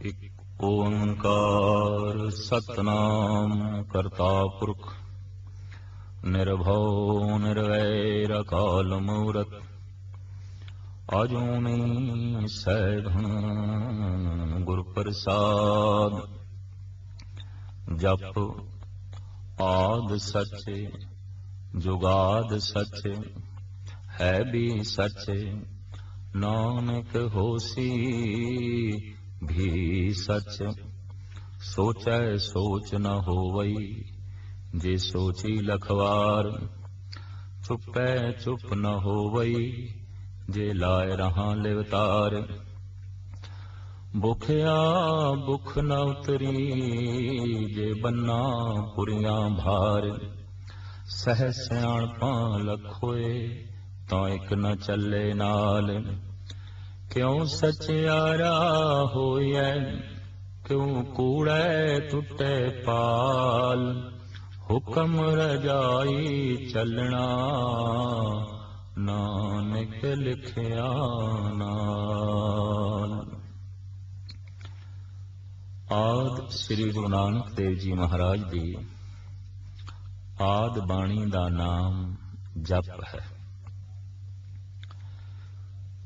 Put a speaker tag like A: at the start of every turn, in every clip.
A: एक ओंकार सतनाम करता पुरख निर्भव निर्वैर अकाल मूरत आजूनी सैभं गुर प्रसाद। जप आद सच जुगाद सच है भी सच नानक होसी भी सच। सोचै सोच न होवई जे सोची लखवार चुपै चुप न होवई जे लाए रहां लिवतार। भुखया भुख न उतरी जे बन्ना पुरियां भार। सह सियाणपां लखोए तो एक न चले नाल। क्यों सचियारा होइए क्यों कूड़े टुटे पाल। हुक्म रजाई चलना नानक लिखिया नाल। आद श्री गुरु नानक देव जी महाराज दी आद बाणी दा नाम जप है।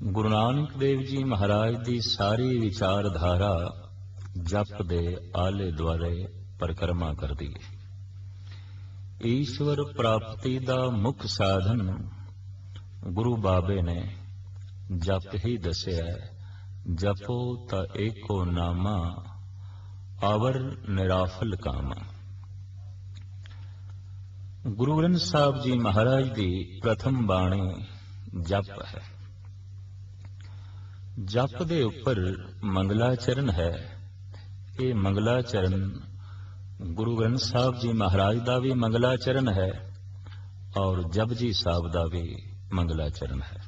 A: गुरु नानक देव जी महाराज दी सारी विचारधारा जप दे आले दुआले परिक्रमा करदी है। ईश्वर प्राप्ति दा मुख साधन गुरु बाबे ने जप ही दसिया है। जपो ता एको नामा आवर निराफल कामा। गुरु ग्रंथ साहब जी महाराज दी प्रथम बाणी जप है। जप दे उपर मंगलाचरण है। ये मंगलाचरण गुरु ग्रंथ साहब जी महाराज दा भी मंगलाचरण है और जपजी साहब दा भी मंगलाचरण है।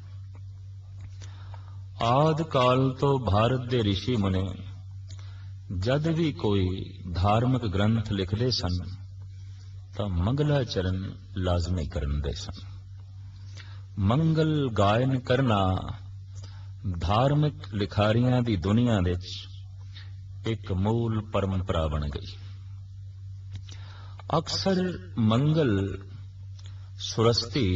A: आद काल तो भारत दे ऋषि मुनि जद भी कोई धार्मिक ग्रंथ लिखते सन तो मंगलाचरण लाजमी करते सन। मंगल गायन करना धार्मिक लिखारियां दी दुनिया विच एक मूल परंपरा बन गई। अक्सर मंगल सुरस्ती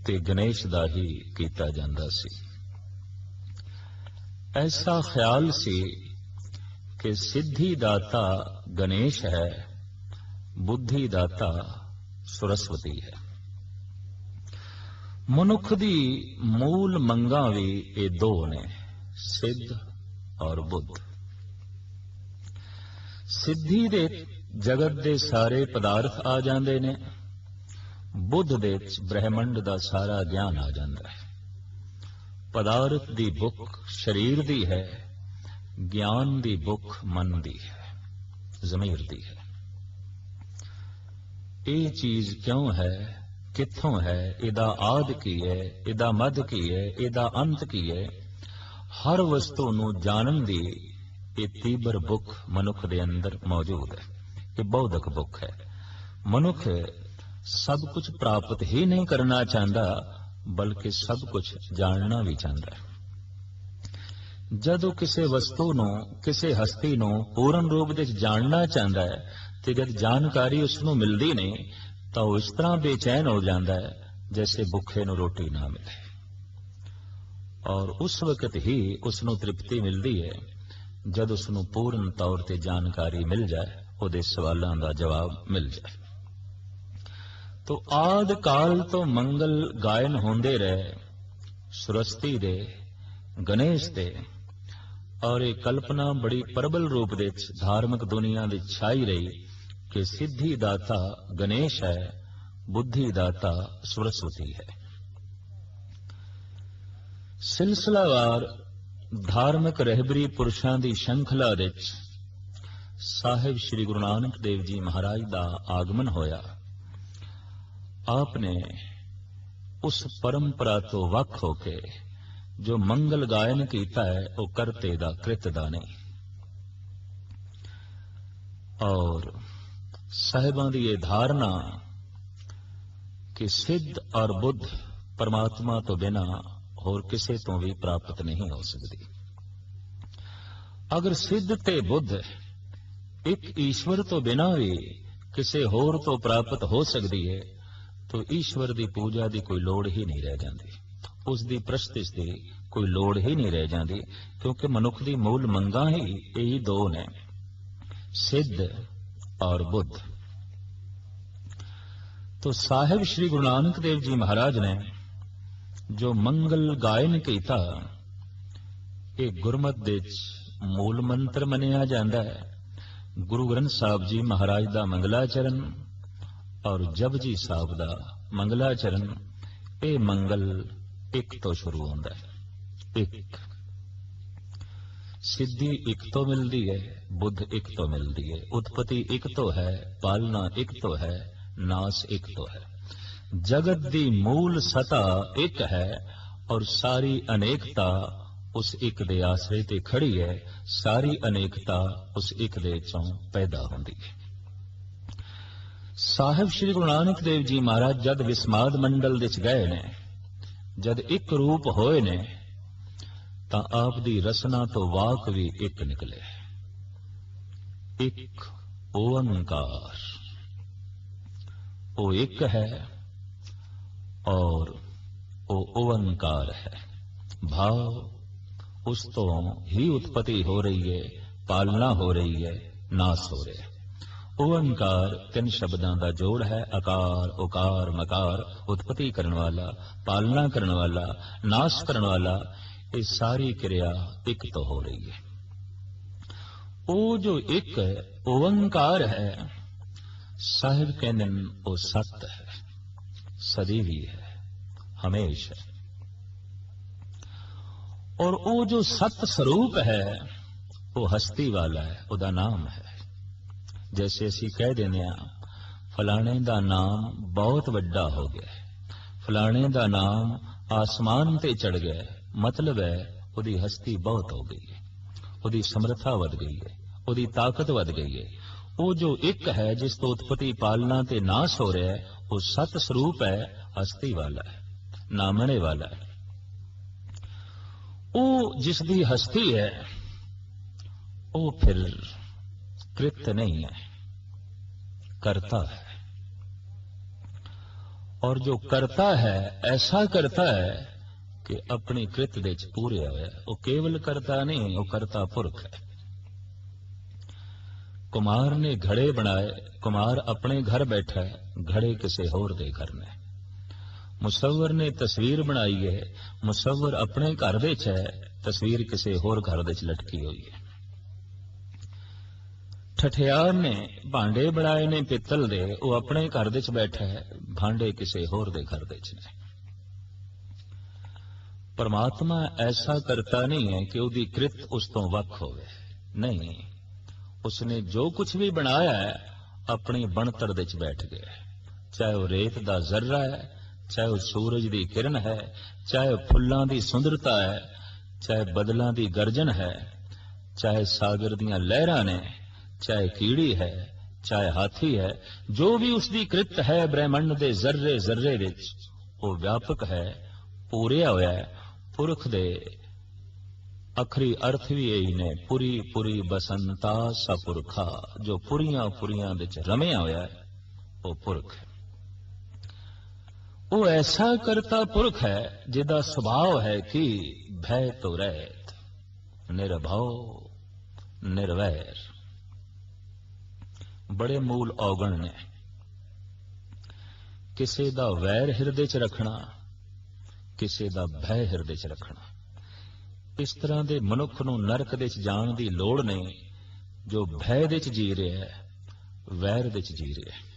A: ते गणेश दा ही कीता जांदा सी। ऐसा ख्याल सी कि सिद्धि दाता गणेश है, बुद्धि दाता सरस्वती है। मनुख दी मूल मंगा भी ये दो ने, सिद्ध और बुद्ध। सिद्धि दे जगत दे सारे पदार्थ आ जाते ने, बुद्ध दे ब्रह्मंड दा सारा ज्ञान आ जाता है। पदार्थ दी भुख शरीर दी है, ज्ञान दी भुख मन दी है, ज़मीर दी है। ये चीज क्यों है, कित्थों है, इदा आद की है, इदा मध की है, इदा अंत की है। हर वस्तु नूं जानन दी ये तीबर भुख मनुख दे अंदर मौजूद है। ये बौद्धक भुख है। मनुख सब कुछ प्राप्त ही नहीं करना चाहता बल्कि सब कुछ जानना भी चाहता है। जदों किसी वस्तु नूं किसी हस्ती नूं पूर्ण रूप विच जानना चाहता है तो जब जानकारी उसनूं मिलती नहीं तो इस तरह बेचैन हो जाता है जैसे भुखे नूं रोटी ना मिले। और उस वक्त ही उसनूं तृप्ति मिलती है जब उसनूं पूर्ण तौर पर जानकारी मिल जाए, उहदे सवालों का जवाब मिल जाए। तो आद काल तो मंगल गायन होंदे रहे सुरस्ती दे, गणेश दे, और ये कल्पना बड़ी प्रबल रूप दे धार्मिक दुनिया दी छाई रही कि सिद्धि दाता गणेश है, बुद्धि दाता सरस्वती है। सिलसिलावार धार्मिक रहबरी पुरुषां दी श्रृंखला विच साहिब श्री गुरु नानक देव जी महाराज दा आगमन होया। आपने उस परंपरा तो वख होके जो मंगल गायन कीता है वो करते दा कृत दा नहीं। और साहिबां दी ये धारणा कि सिद्ध और बुद्ध परमात्मा तो बिना होर किसी तो भी प्राप्त नहीं हो सकती। अगर सिद्ध ते बुद्ध एक ईश्वर तो बिना भी किसी होर तो प्राप्त हो सकती है, तो ईश्वर की पूजा की कोई लोड़ ही नहीं रह जाती, उसकी प्रस्तिश की कोई लोड़ ही नहीं रह जाती, क्योंकि मनुख की मूल मंगा ही यही दो ने, सिद्ध और बुद्ध। तो साहिब श्री गुरु नानक देव जी महाराज ने जो मंगल गायन किया, ये गुरमत दे मूल मंत्र मनिया जाता है। गुरु ग्रंथ साहब जी महाराज का मंगलाचरण और जपजी साहब का मंगलाचरण, ये मंगल एक तो शुरू होता है। एक सिद्धि एक तो मिलती है, बुद्ध एक तो मिलती है, उत्पत्ति एक तो है, पालना एक तो है, नाश एक तो है। जगत दी मूल सता एक है और सारी अनेकता उस एक दे आसरे ते खड़ी है, सारी अनेकता उस एक दे चों पैदा होंदी है। साहिब श्री गुरु नानक देव जी महाराज जद विस्माद मंडल विच गए ने, जद एक रूप होए ने, तां आप दी रसना तो वाक भी एक निकले। एक ओंकार, वो एक है और वो ओंकार है। भाव उस तो ही उत्पत्ति हो रही है, पालना हो रही है, नाश हो रहा है। ओंकार तीन शब्दों का जोड़ है, अकार उकार मकार, उत्पत्ति करने वाला, पालना करने वाला, नाश करने वाला, ये सारी क्रिया एक तो हो रही है। वो जो एक ओंकार है, साहिब कहने वो सत्य है, सदैवी है, हमेशा। और वो जो सत्य स्वरूप है वो हस्ती वाला है, उसका नाम है। जैसे असी कह देने फलाने का नाम बहुत वड्डा हो गया, फलाने का नाम आसमान ते चढ़ गया, मतलब है उसकी हस्ती बहुत हो गई है, उसकी समर्था वध गई है, उसकी ताकत वध गई है। वो जो एक है जिस तो उत्पत्ति पालना ते नाश हो रहा है, वो सत स्वरूप है, हस्ती वाला है, नामने वाला है। वो जिसकी हस्ती है वो फिर कृत नहीं है, करता है। और जो करता है ऐसा करता है कि अपनी कृत दे च पूरे होया, वो केवल करता नहीं, वो करता पुरख है। कुमार ने घड़े बनाए, कुमार अपने घर बैठा है, घड़े किसी होर दे घर ने। मुसव्वर ने तस्वीर बनाई है, मुसव्वर अपने घर दे च है, तस्वीर किसी होर घर दे च लटकी हुई है। ठठियार ने भांडे बनाए ने पित्तल दे, वो अपने घर दे च बैठा है, भांडे किसी होर दे घर दे च ने। परमात्मा ऐसा करता नहीं है कि उसकी कृत उस तो वख होवे, नहीं, उसने जो कुछ भी बनाया है अपनी बनतर दे च बैठ गया। चाहे वो रेत दा जर्रा है, चाहे वो सूरज दी किरण है, चाहे फुल्लां दी सुंदरता है, चाहे बदलां दी गर्जन है, चाहे सागर दियां लहरां ने, चाहे कीड़ी है, चाहे हाथी है, जो भी उसकी कृत है ब्रह्मंड दे जर्रे जर्रे विच वो व्यापक है, पूरिया होया है। पुरख दे अखरी अर्थ भी यही ने, पुरी पुरी बसंता सपुरखा, जो पुरियां पुरियां विच रमिया होया है वो पुरख है। वो ऐसा करता पुरख है जिदा स्वभाव है कि भय तो रहित, निर्भव निर्वैर। बड़े मूल औगण ने, किसी दा वैर हिरदे च रखना, किसी दा भय हिरदे च रखना। इस तरह दे मनुख नूं नरक दे च जाण दी लोड़ नहीं, जो भय दे च जी रहा है, वैर दे च जी रहा है।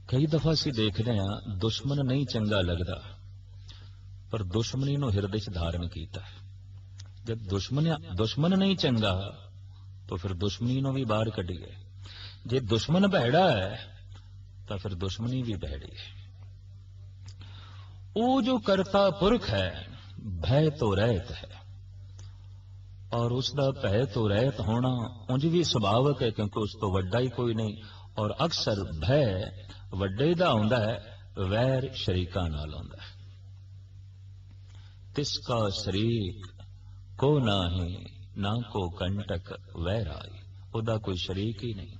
A: कई दफा असीं देखते हैं दुश्मन नहीं चंगा लगता, पर दुश्मनी नूं हिरदे च धारण कीता। जब दुश्मन नहीं चंगा तो फिर दुश्मनी नूं भी बाहर कढीए। जे दुश्मन भैड़ा है तो फिर दुश्मनी भी भैड़ी है। वो जो करता पुरख है भय तो रहित है, और उसका भय तो रहित होना उंज भी सुभावक है, क्योंकि उस तो वड्डा ही कोई नहीं। और अक्सर भय वड्डे दा हुंदा है, वैर शरीकां नाल हुंदा है। तिसका शरीक को नाही ना को कंटक वैर आई। ਉਹਦਾ ਕੋਈ ਸ਼ਰੀਕ ਹੀ ਨਹੀਂ,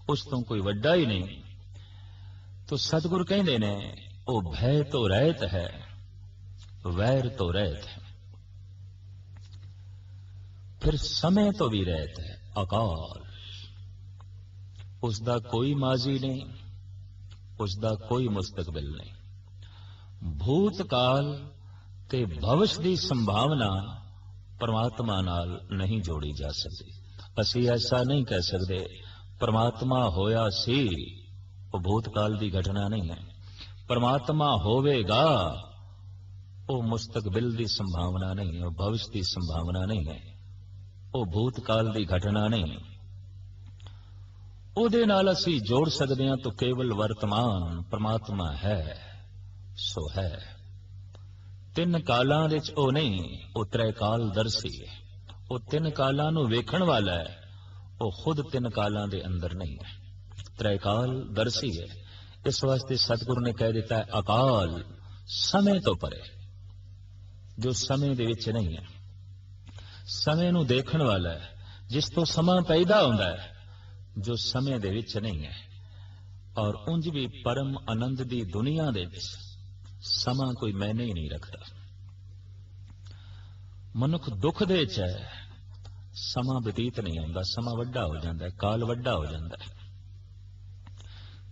A: ਉਸ ਤੋਂ ਕੋਈ ਵੱਡਾ ਹੀ ਨਹੀਂ। ਤੋ ਸਤਿਗੁਰ ਕਹਿੰਦੇ ਨੇ ਉਹ ਭੈ ਤੋਂ ਰਹਿਤ ਹੈ, ਵੈਰ ਤੋਂ ਰਹਿਤ ਹੈ, ਫਿਰ ਸਮੇਂ ਤੋਂ ਵੀ ਰਹਿਤ ਹੈ। ਅਕਾਲ, ਉਸ ਦਾ ਕੋਈ ਮਾਜ਼ੀ ਨਹੀਂ, ਉਸ ਦਾ ਕੋਈ ਮੁਸਤਕਬਲ ਨਹੀਂ। ਭੂਤਕਾਲ ਤੇ ਭਵਿਸ਼ ਦੀ ਸੰਭਾਵਨਾ ਪਰਮਾਤਮਾ ਨਾਲ ਨਹੀਂ ਜੋੜੀ ਜਾ ਸਕਦੀ। ਅਸੀਂ ਐਸਾ ਨਹੀਂ ਕਹਿ ਸਕਦੇ ਪਰਮਾਤਮਾ ਹੋਇਆ ਸੀ, ਉਹ ਭੂਤਕਾਲ ਦੀ ਘਟਨਾ ਨਹੀਂ ਹੈ। ਪਰਮਾਤਮਾ ਹੋਵੇਗਾ, ਉਹ ਮੁਸਤਕਬਲ ਦੀ ਸੰਭਾਵਨਾ ਨਹੀਂ ਹੈ, ਉਹ ਭਵਿਸ਼ ਦੀ ਸੰਭਾਵਨਾ ਨਹੀਂ ਹੈ, ਉਹ ਭੂਤਕਾਲ ਦੀ ਘਟਨਾ ਨਹੀਂ। ਉਹਦੇ ਨਾਲ ਅਸੀਂ ਜੋੜ ਸਕਦੇ ਹਾਂ ਤਾਂ ਕੇਵਲ ਵਰਤਮਾਨ ਪਰਮਾਤਮਾ ਹੈ ਸੋ ਹੈ। ਤਿੰਨ ਕਾਲਾਂ ਵਿੱਚ ਉਹ ਨਹੀਂ, ਉਹ ਤ੍ਰੈਕਾਲ ਦਰਸੀ ਹੈ। ਉਹ ਤਿੰਨ ਕਾਲਾਂ ਨੂੰ ਵੇਖਣ ਵਾਲਾ ਹੈ, ਉਹ ਖੁਦ ਤਿੰਨ ਕਾਲਾਂ ਦੇ ਅੰਦਰ ਨਹੀਂ ਹੈ, ਤ੍ਰੈਕਾਲ ਦਰਸੀ ਹੈ। ਇਸ ਵਾਸਤੇ ਸਤਿਗੁਰੂ ਨੇ ਕਹਿ ਦਿੱਤਾ ਹੈ ਅਕਾਲ, ਸਮੇਂ ਤੋਂ ਪਰੇ, ਜੋ ਸਮੇਂ ਦੇ ਵਿੱਚ ਨਹੀਂ ਹੈ। ਸਮੇਂ ਨੂੰ ਦੇਖਣ ਵਾਲਾ ਹੈ, ਜਿਸ ਤੋਂ ਸਮਾਂ ਪੈਦਾ ਹੁੰਦਾ ਹੈ, ਜੋ ਸਮੇਂ ਦੇ ਵਿੱਚ ਨਹੀਂ ਹੈ। ਔਰ ਉਂਝ ਵੀ ਪਰਮ ਆਨੰਦ ਦੀ ਦੁਨੀਆ ਦੇ ਵਿੱਚ ਸਮਾਂ ਕੋਈ ਮਾਇਨੇ ਹੀ ਨਹੀਂ ਰੱਖਦਾ। ਮਨੁੱਖ ਦੁੱਖ ਦੇ ਵਿੱਚ ਹੈ, ਸਮਾਂ ਬਤੀਤ ਨਹੀਂ ਹੁੰਦਾ, ਸਮਾਂ ਵੱਡਾ ਹੋ ਜਾਂਦਾ ਹੈ, ਕਾਲ ਵੱਡਾ ਹੋ ਜਾਂਦਾ ਹੈ।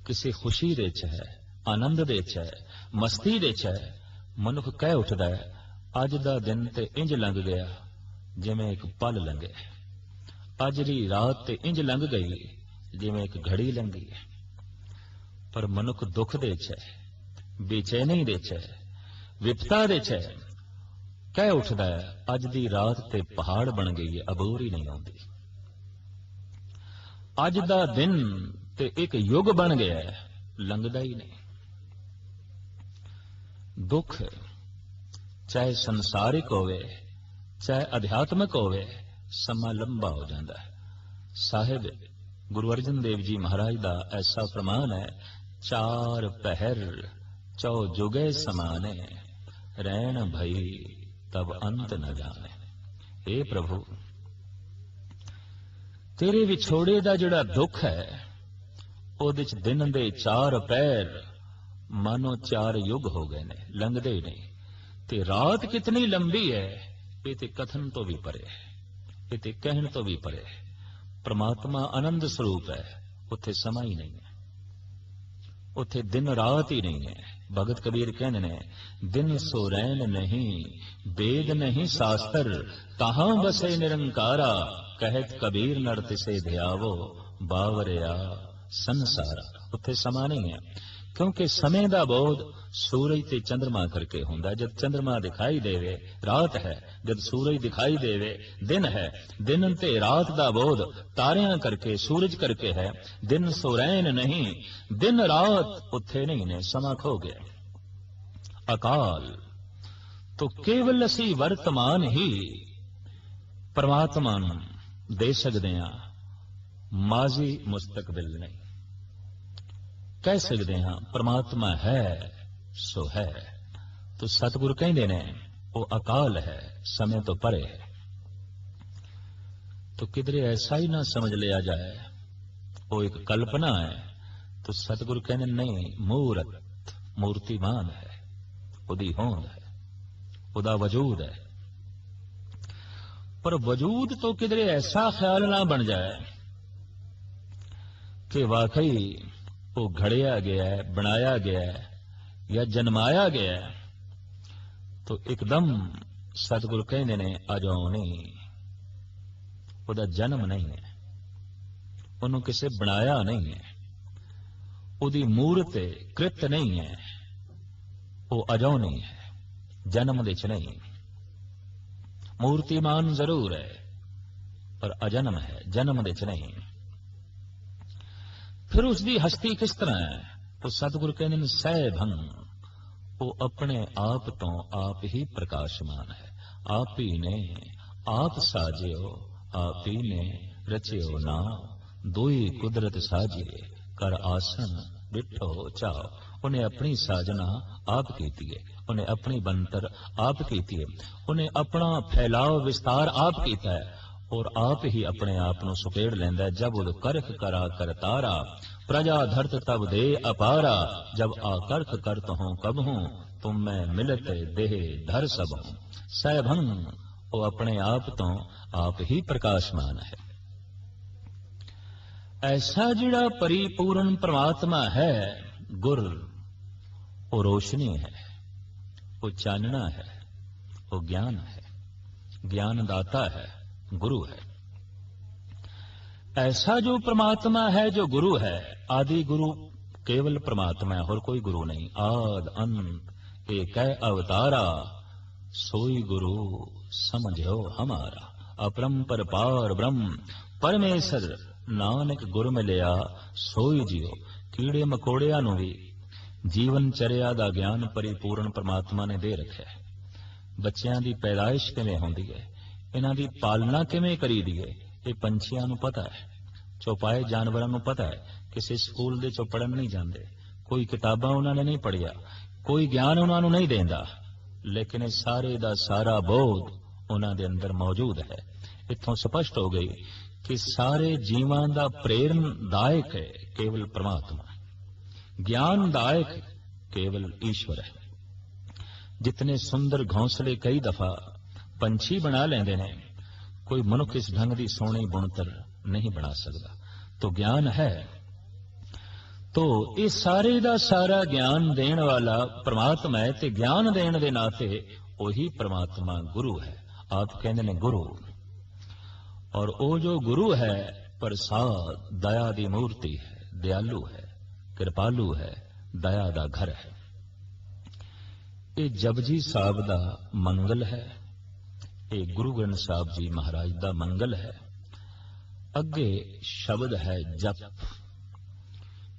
A: ਕਿਸੇ ਖੁਸ਼ੀ ਦੇ ਵਿੱਚ ਹੈ, ਆਨੰਦ ਦੇ ਵਿੱਚ ਹੈ, ਮਸਤੀ ਦੇ ਵਿੱਚ ਹੈ, ਮਨੁੱਖ ਕਹਿ ਉੱਠਦਾ ਹੈ ਅੱਜ ਦਾ ਦਿਨ ਤੇ ਇੰਜ ਲੰਘ ਗਿਆ ਜਿਵੇਂ ਇੱਕ ਪਲ ਲੰਘੇ, ਅੱਜ ਦੀ ਰਾਤ ਤੇ ਇੰਜ ਲੰਘ ਗਈ ਜਿਵੇਂ ਇੱਕ ਘੜੀ ਲੰਘੀ ਹੈ। ਪਰ ਮਨੁੱਖ ਦੁੱਖ ਦੇ ਵਿੱਚ ਹੈ, ਬੇਚੈਨੀ ਦੇ ਵਿੱਚ ਹੈ, ਵਿਪਤਾ ਦੇ ਵਿੱਚ ਹੈ, ਕਹਿ ਉੱਠਦਾ ਹੈ ਅੱਜ ਦੀ ਰਾਤ ਤੇ ਪਹਾੜ ਬਣ ਗਈ ਹੈ, ਅਬੂਰ ਹੀ ਨਹੀਂ ਆਉਂਦੀ। ਅੱਜ ਦਾ ਦਿਨ ਤੇ ਇੱਕ ਯੁੱਗ ਬਣ ਗਿਆ ਹੈ, ਲੰਘਦਾ ਹੀ ਨਹੀਂ। ਦੁੱਖ ਚਾਹੇ ਸੰਸਾਰਿਕ ਹੋਵੇ ਚਾਹੇ ਅਧਿਆਤਮਿਕ ਹੋਵੇ, ਸਮਾਂ ਲੰਬਾ ਹੋ ਜਾਂਦਾ ਹੈ। ਸਾਹਿਬ ਗੁਰੂ ਅਰਜਨ ਦੇਵ ਜੀ ਮਹਾਰਾਜ ਦਾ ਐਸਾ ਪ੍ਰਮਾਨ ਹੈ, ਚਾਰ ਪਹਿਰ ਚੌ ਜੁਗੇ ਸਮਾਨੇ, ਰਹਿਣ ਭਈ ਤਬ ਅੰਤ ਨ ਜਾਣੇ। हे ਪ੍ਰਭੂ, ਤੇਰੇ ਵਿਛੋੜੇ ਦਾ ਜਿਹੜਾ ਦੁੱਖ ਹੈ, ਉਹਦੇ ਚ ਦਿਨ ਦੇ ਚਾਰ ਪਹਿਰ ਮਾਨੋ ਚਾਰ ਯੁੱਗ ਹੋ ਗਏ ਨੇ, ਲੰਘਦੇ ਹੀ ਨਹੀਂ। ਤੇ ਰਾਤ ਕਿਤਨੀ ਲੰਬੀ ਹੈ, ਇਹ ਤੇ ਕਥਨ ਤੋਂ ਵੀ ਪਰੇ ਹੈ, ਇਹ ਤੇ ਕਹਿਣ ਤੋਂ ਵੀ ਪਰੇ ਹੈ। ਪ੍ਰਮਾਤਮਾ ਆਨੰਦ ਸਰੂਪ ਹੈ, ਉੱਥੇ ਸਮਾਂ ਹੀ ਨਹੀਂ ਹੈ, ਉੱਥੇ ਦਿਨ ਰਾਤ ਹੀ ਨਹੀਂ ਹੈ। ਭਗਤ ਕਬੀਰ ਕਹਿੰਦੇ ਨੇ ਦਿਨ ਸੋ ਰੈਣ ਨਹੀਂ, ਵੇਦ ਨਹੀਂ ਸ਼ਾਸਤਰ, ਕਹਾਂ ਬਸੇ ਨਿਰੰਕਾਰਾ, ਕਹਿਤ ਕਬੀਰ ਨਰ ਤਿਸੇ ਧਿਆਵੋ, ਬਾਵਰਿਆ ਸੰਸਾਰਾ। ਉੱਥੇ ਸਮਾਂ ਨਹੀਂ ਹੈ, ਕਿਉਂਕਿ ਸਮੇਂ ਦਾ ਬੋਧ ਸੂਰਜ ਤੇ ਚੰਦਰਮਾ ਕਰਕੇ ਹੁੰਦਾ। ਜਦ ਚੰਦਰਮਾ ਦਿਖਾਈ ਦੇਵੇ ਰਾਤ ਹੈ, ਜਦ ਸੂਰਜ ਦਿਖਾਈ ਦੇਵੇ ਦਿਨ ਹੈ। ਦਿਨ ਤੇ ਰਾਤ ਦਾ ਬੋਧ ਤਾਰਿਆਂ ਕਰਕੇ, ਸੂਰਜ ਕਰਕੇ ਹੈ। ਦਿਨ ਸੋ ਰੈਣ ਨਹੀਂ, ਦਿਨ ਰਾਤ ਉੱਥੇ ਨਹੀਂ ਨੇ, ਸਮਾਂ ਖੋ ਗਿਆ। ਅਕਾਲ ਤੋਂ ਕੇਵਲ ਅਸੀਂ ਵਰਤਮਾਨ ਹੀ ਪਰਮਾਤਮਾ ਨੂੰ ਦੇ ਸਕਦੇ ਹਾਂ, ਮਾਜ਼ੀ ਮੁਸਤਕਬਲ ਨਹੀਂ। ਕਹਿ ਸਕਦੇ ਹਾਂ ਪਰਮਾਤਮਾ ਹੈ ਸੋ ਹੈ। ਤੋ ਸਤਿਗੁਰ ਕਹਿੰਦੇ ਨੇ ਉਹ ਅਕਾਲ ਹੈ, ਸਮੇਂ ਤੋਂ ਪਰੇ ਹੈ। तो किधरे ऐसा ही ना समझ लिया जाए वो एक कल्पना है। तो सतगुरु कहने नहीं, मूर्त मूर्तिमान है, उदी होंद है, उदा वजूद है। पर वजूद तो किधरे ऐसा ख्याल ना बन जाए कि वाकई वो घड़िया गया है, बनाया गया है या जन्माया गया है। तो एकदम सतगुरु कहने ने आ जाओ नहीं, ਉਹਦਾ ਜਨਮ ਨਹੀਂ ਹੈ, ਉਹਨੂੰ ਕਿਸੇ ਬਣਾਇਆ ਨਹੀਂ ਹੈ, ਉਹਦੀ ਮੂਰਤ ਕ੍ਰਿਤ ਨਹੀਂ ਹੈ, ਉਹ ਅਜੋ ਨਹੀਂ ਹੈ, ਜਨਮ ਦੇ ਚ ਨਹੀਂ। ਮੂਰਤੀਮਾਨ ਜ਼ਰੂਰ ਹੈ ਪਰ ਅਜਨਮ ਹੈ, ਜਨਮ ਦੇ ਚ ਨਹੀਂ। ਫਿਰ ਉਸ ਦੀ ਹਸਤੀ ਕਿਸ ਤਰ੍ਹਾਂ ਹੈ? ਉਹ ਸਤਿਗੁਰੂ ਕਹਿੰਦੇ ਨੇ ਸਹਿ ਭੰਗ, ਉਹ ਆਪਣੇ ਆਪ ਤੋਂ ਆਪ ਹੀ ਪ੍ਰਕਾਸ਼ਮਾਨ ਹੈ। ਆਪ ਹੀ ਨੇ ਆਪ ਸਾਜਿਓ, आप ही ने रचियो नाम, दोई कुदरत साजिए कर आसन डिठो चाओ। उन्हें अपनी साजना आप कीती है, उन्हें अपनी बनतर आप कीती है, उन्हें अपना फैलाव विस्तार आप कीता है। और आप ही अपने आप ਨੂੰ ਸੁਪੇੜ ਲੈਂਦਾ। जब उद करख करा करतारा प्रजा धरत तब दे अपारा जब आकर्ख करत हों कब हूं तुम मैं मिलत देह धर सब हूं। सैभं ਉਹ ਆਪਣੇ ਆਪ ਤੋਂ ਆਪ ਹੀ ਪ੍ਰਕਾਸ਼ਮਾਨ ਹੈ। ਐਸਾ ਜਿਹੜਾ ਪਰਿਪੂਰਨ ਪ੍ਰਮਾਤਮਾ ਹੈ ਗੁਰ, ਉਹ ਰੋਸ਼ਨੀ ਹੈ, ਉਹ ਚਾਨਣਾ ਹੈ, ਉਹ ਗਿਆਨ ਹੈ, ਗਿਆਨ ਦਾਤਾ है, गुरु है। ऐसा जो परमात्मा है जो गुरु है, आदि गुरु केवल परमात्मा है और कोई गुरु नहीं। आद अंत एक अवतारा सोई गुरु समझो हमारा। अपरंपर पार ब्रह्म परमेश्वर नानक गुर मिलिया सोई जियो। कीड़े मकोड़िया नूं भी जीवन चर्या दा ज्ञान परिपूर्ण परमात्मा ने दे रखा है। बच्चों की पैदाइश किवें होंदी है, इन्हां दी पालना किवें करीदी है, ये पंछियां नूं पता है, चौपाए जानवरां नूं पता है। किसी स्कूल दे चों पढ़न नहीं जाते, कोई किताबां उन्होंने नहीं पढ़िया, कोई ज्ञान उन्होंने नहीं देंदा, लेकिन सारे दा सारा बोध उन्हां दे अंदर मौजूद है। इत्थों स्पष्ट हो गई कि सारे जीवां दा प्रेरणादायक है केवल परमात्मा, ज्ञानदायक केवल ईश्वर है। जितने सुंदर घोंसले कई दफा पंछी बना लेंदे ने, कोई मनुख इस ढंग की सोहनी बुणतर नहीं बना सकता। तो ज्ञान है, तो ये सारे दा सारा ज्ञान देण वाला परमात्मा है, ते ज्ञान देण दे नाते वही परमात्मा गुरु है। आप कहते ने गुरु, और वो जो गुरु है प्रसाद दया दी मूर्ति है, दयालु है, कृपालु है, दया दा घर है। ये जपजी साहब दा मंगल है, ये गुरु ग्रंथ साहब जी महाराज दा मंगल है। अगे शब्द है जप,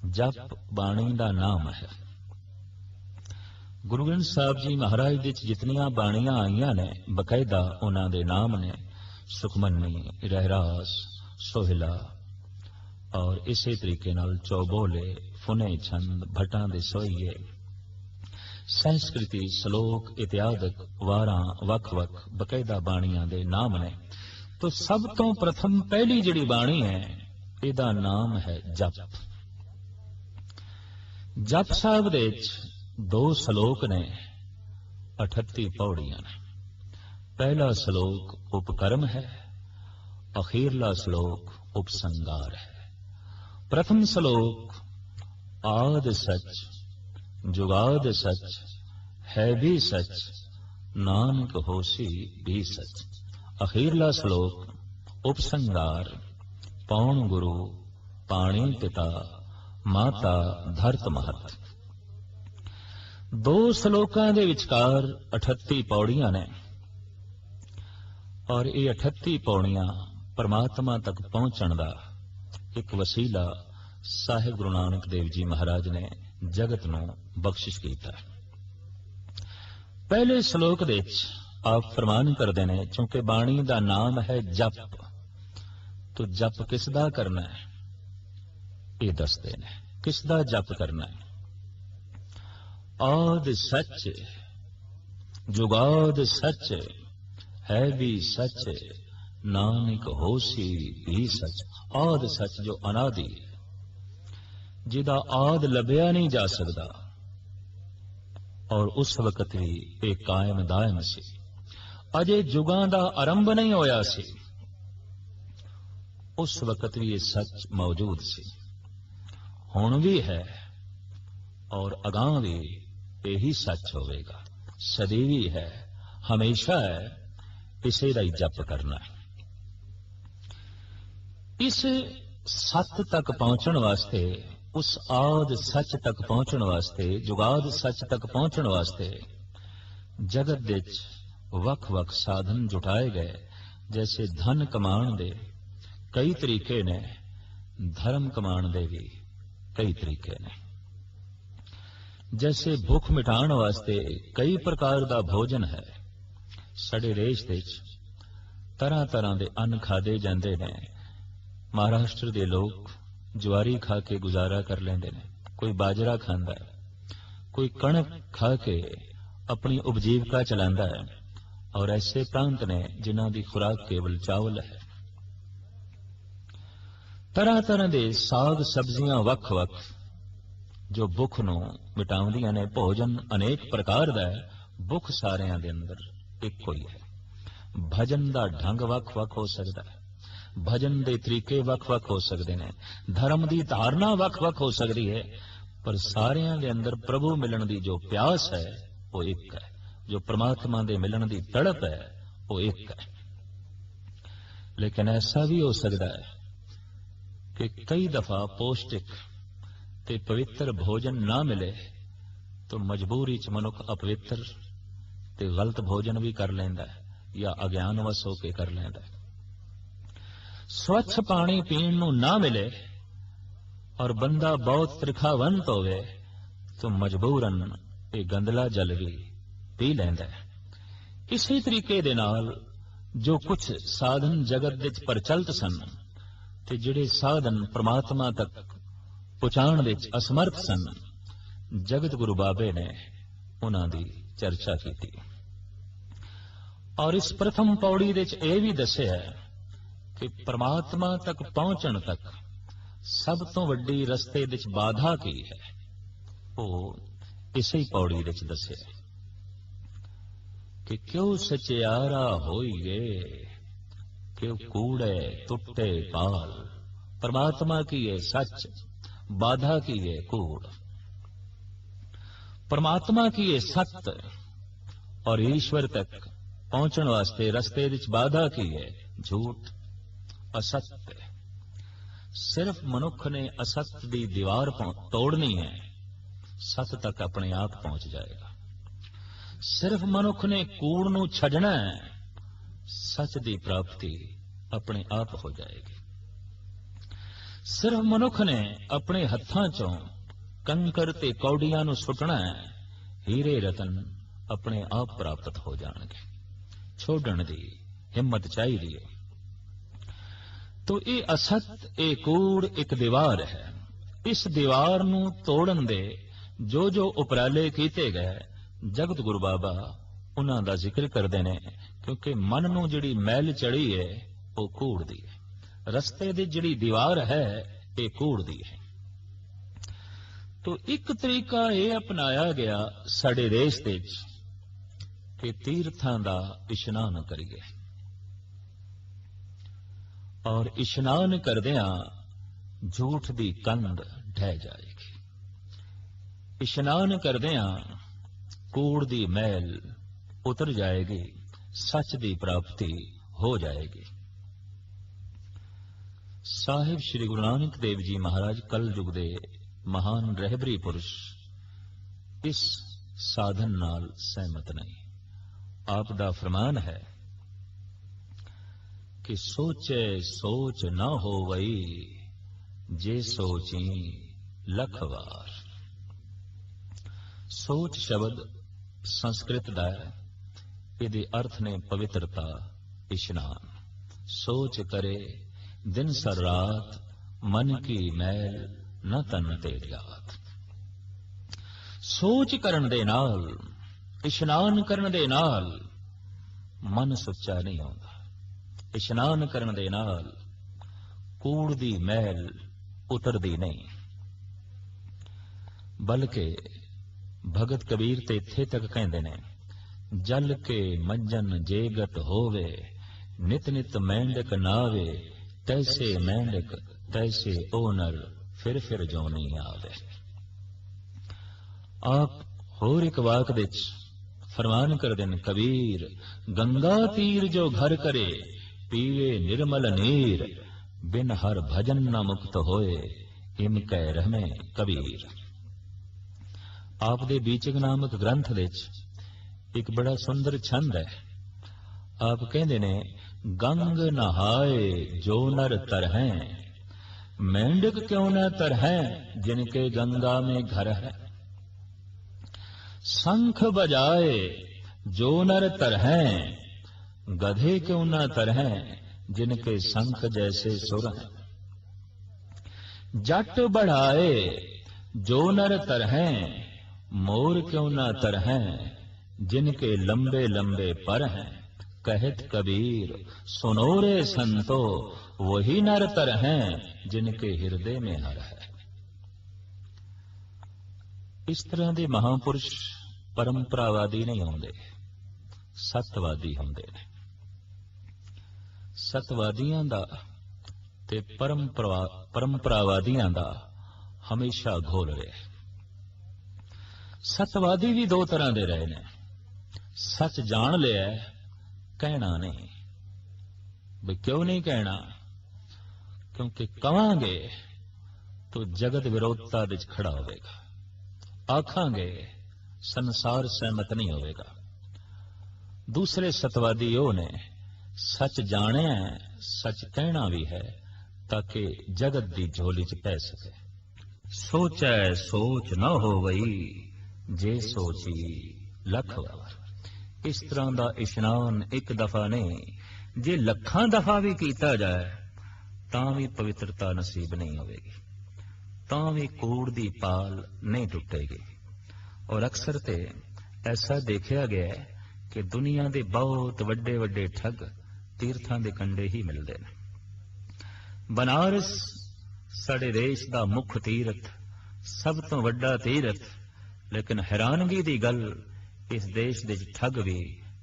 A: जप बाणी दा नाम है। गुरु ग्रंथ साहब जी महाराज दे जितनियां बाणियां आईयां ने बकायदा उन्हां दे नाम ने, सुखमनी, रहरास, सोहिला और इसे तरीके नाल चौबोले, फुने छंद, भट्टां दे सोईए, संस्कृति, श्लोक इत्यादि वारां वख-वख बकायदा बाणियां दे नाम ने। तो सब तो प्रथम पहली जिहड़ी बाणी है इहदा नाम है जप। जप साहब दे दो श्लोक ने, 38 पौड़ियां ने। पहला श्लोक उपकर्म है, अखीरला श्लोक उपसंगार है। प्रथम श्लोक आद सच जुगाद सच है भी सच नानक होसी भी सच। अखीरला श्लोक उपसंगार पौण गुरु पाणी पिता माता धरत महत। दो श्लोकां दे विचकार 38 पौड़ियां ने, और ये 38 पौड़ियां परमात्मा तक पहुंचण दा एक वसीला साहिब गुरु नानक देव जी महाराज ने जगत नूं बख्शिश कीता। पहले श्लोक दे आप फरमान करते हैं, चूंकि बाणी दा नाम है जप, तो जप किसदा करना है ये दसते ने। किसदा जप करना है? आद सच जुगाद सच है भी सच नानक होसी भी सच। आद सच जो अनादि है, जिदा आद लभ्या नहीं जा सकता, और उस वक्त भी एक कायम दायम सी, अजे जुगां दा आरंभ नहीं होया सी, उस वक्त भी ये सच मौजूद सी, हुण भी है और अगां भी यही सच होवेगा, सदैवी है, हमेशा है। इसे दा ही जप करना है। इस सत तक पहुंचण वास्ते, उस आद सच तक पहुंचण वास्ते, जुगाद सच तक पहुंचण वास्ते जगत दे वख वख साधन जुटाए गए। जैसे धन कमाण दे कई तरीके ने, धर्म कमाण दे भी कई तरीके ने। जैसे भुख मिटाण वास्ते कई प्रकार दा भोजन है। साडे देश दे तरह तरह दे अन्न खादे जांदे ने। महाराष्ट्र दे लोग ज्वारी खा के गुजारा कर लेंदे ने, कोई बाजरा खांदा है, कोई कणक खा के अपनी उपजीविका चलांदा है, और ऐसे प्रांत ने जिन्हां दी खुराक केवल चावल है। तरह तरह के साग सब्जियां वख-वख जो भुख नूं मिटाउंदियां ने। भोजन अनेक प्रकार दा है, भुख सारियां दे अंदर इक्को ही है। भजन दा ढंग वख-वख हो सकदा है, भजन दे तरीके वख-वख हो सकदे ने, धर्म दी धारणा वख-वख हो सकदी है, पर सारियां दे अंदर प्रभु मिलन दी जो प्यास है वो एक है, जो परमात्मा दे मिलन दी तड़प है वो एक है। लेकिन ऐसा भी हो सकता है कि कई दफा पौष्टिक ते पवित्र भोजन ना मिले तो मजबूरी च मनुख अपवित्र ते गलत भोजन भी कर लेंदा है या अज्ञानवश होके कर लेंदा है। स्वच्छ पानी पीण नूं ना मिले और बंदा बहुत त्रिखावंत होवे तो मजबूरन ये गंदला जल भी पी लेंदा है। इसी तरीके दे नाल जो कुछ साधन जगत विच प्रचलित सन ते जिहड़े साधन परमात्मा तक पहुंचाण विच असमर्थ सन, जगत गुरु बाबे ने उन्हां दी चर्चा की और इस प्रथम पौड़ी विच यह भी दस्सिया कि परमात्मा तक पहुंचण तक सब तो वड्डी रस्ते विच बाधा की है, वो इसी पौड़ी विच दस्सिया कि क्यों सचियारा होइए, क्यों कूड़े टुटे पाल। परमात्मा की ये सच, बाधा की ये कूड़। परमात्मा की ये सत्य और ईश्वर तक पहुंचने वास्ते रस्ते विच बाधा की है झूठ, असत्य। सिर्फ मनुख ने असत्य की दीवार तोड़नी है, सत्य तक अपने आप पहुंच जाएगा। सिर्फ मनुख ने कूड़ नूं छड्डना है, सच की प्राप्ति अपने आप हो जाएगी। सिर्फ मनुख ने अपने हत्थां चों कंकर ते कौड़ियां नूं सुटना है, हीरे रतन अपने आप प्राप्त हो जाणगे। छोड़न दी हिम्मत चाहिए। तो ये असत, ये कूड़ एक दीवार है। इस दीवार नूं तोड़न दे जो जो उपराले कीते गए, जगत गुरु बाबा उन्हां दा जिक्र करते हैं, क्योंकि मन नूं जिहड़ी मैल चढ़ी है वो कूड़ दी है, रस्ते दी जिहड़ी दीवार है ये कूड़ दी है। तो एक तरीका यह अपनाया गया साडे देश दे कि तीर्थां दा इशनान करिए और इशनान करदियां झूठ दी कंध ढह जाएगी। इशनान करदियां कूड़ दी मैल उतर जाएगी, सच दी प्राप्ति हो जाएगी। साहिब श्री गुरु नानक देव जी महाराज कल युग दे महान रहबरी पुरुष इस साधन नाल सहमत नहीं। आप दा फरमान है कि सोचे सोच न होवई, जे सोची लख वार। सोच शब्द संस्कृत दा है, इहदे अर्थ ने पवित्रता, इशनान। सोच करे दिन सर रात, मन की मैल न तन ते जात। सोच करन दे नाल, इशनान करन दे नाल मन सुच्चा नहीं होता। इशनान करन दे नाल कूड़ दी मैल उतरदी नहीं। बल्कि भगत कबीर ते इत्थे तक कहंदे ने, जल के मंजन जेगत होवे, नित नित मेंढक नावे, तैसे मेंढक तैसे ओनर, फिर जो नहीं आवे। आप होर एक वाक विच फरमान कर देन, कबीर गंगा तीर जो घर करे, पीवे निर्मल नीर, बिन हर भजन न मुक्त होए, इम कह रहमे कबीर। आप दे बीचक नामक ग्रंथ विच एक बड़ा सुंदर छंद है। आप कहते ने, गंग नहाए जो नर तरहें, मेंढक क्यों न तरहें, जिनके गंगा में घर है। शंख बजाए जो नर तरहें, गधे क्यों न तरहें, जिनके शंख जैसे सुर हैं। जट बढ़ाए जो नर तरहें, मोर क्यों न तरहें, जिनके लंबे लंबे पर हैं। कहत कबीर सुनो रे संतो, वही नर तर हैं जिनके हृदय में हर है। इस तरह ਦੇ महापुरुष परंपरावादी नहीं होंदे, सतवादी होंदे ने। सतवादियां दा ते परंपरावादियां दा हमेशा घोल रहा। सतवादी भी दो तरह दे रहे ने। सच जान लिया, कहना नहीं। भी क्यों नहीं कहना? क्योंकि कहांगे तो जगत विरोधता विच खड़ा होवेगा, आखांगे संसार सहमत नहीं होवेगा। दूसरे सतवादी वो ने सच जाने है, सच कहना भी है, ताकि जगत दी झोली च पै सके। सोचै सोच न होवई, जे सोची लख वार। इस तरह का इशनान एक दफा नहीं, जे लखां दफा भी किया जाए तां भी पवित्रता नसीब नहीं होगी, तां भी कूड़ दी पाल नहीं टुटेगी। और अक्सर ते ऐसा देखा गया है कि दुनिया के बहुत वड्डे वड्डे ठग तीर्थां दे कंडे ही मिलते हैं। बनारस साडे देश का मुख तीर्थ, सब तो वड्डा तीर्थ, लेकिन हैरानगी की गल इस देश के ठग भी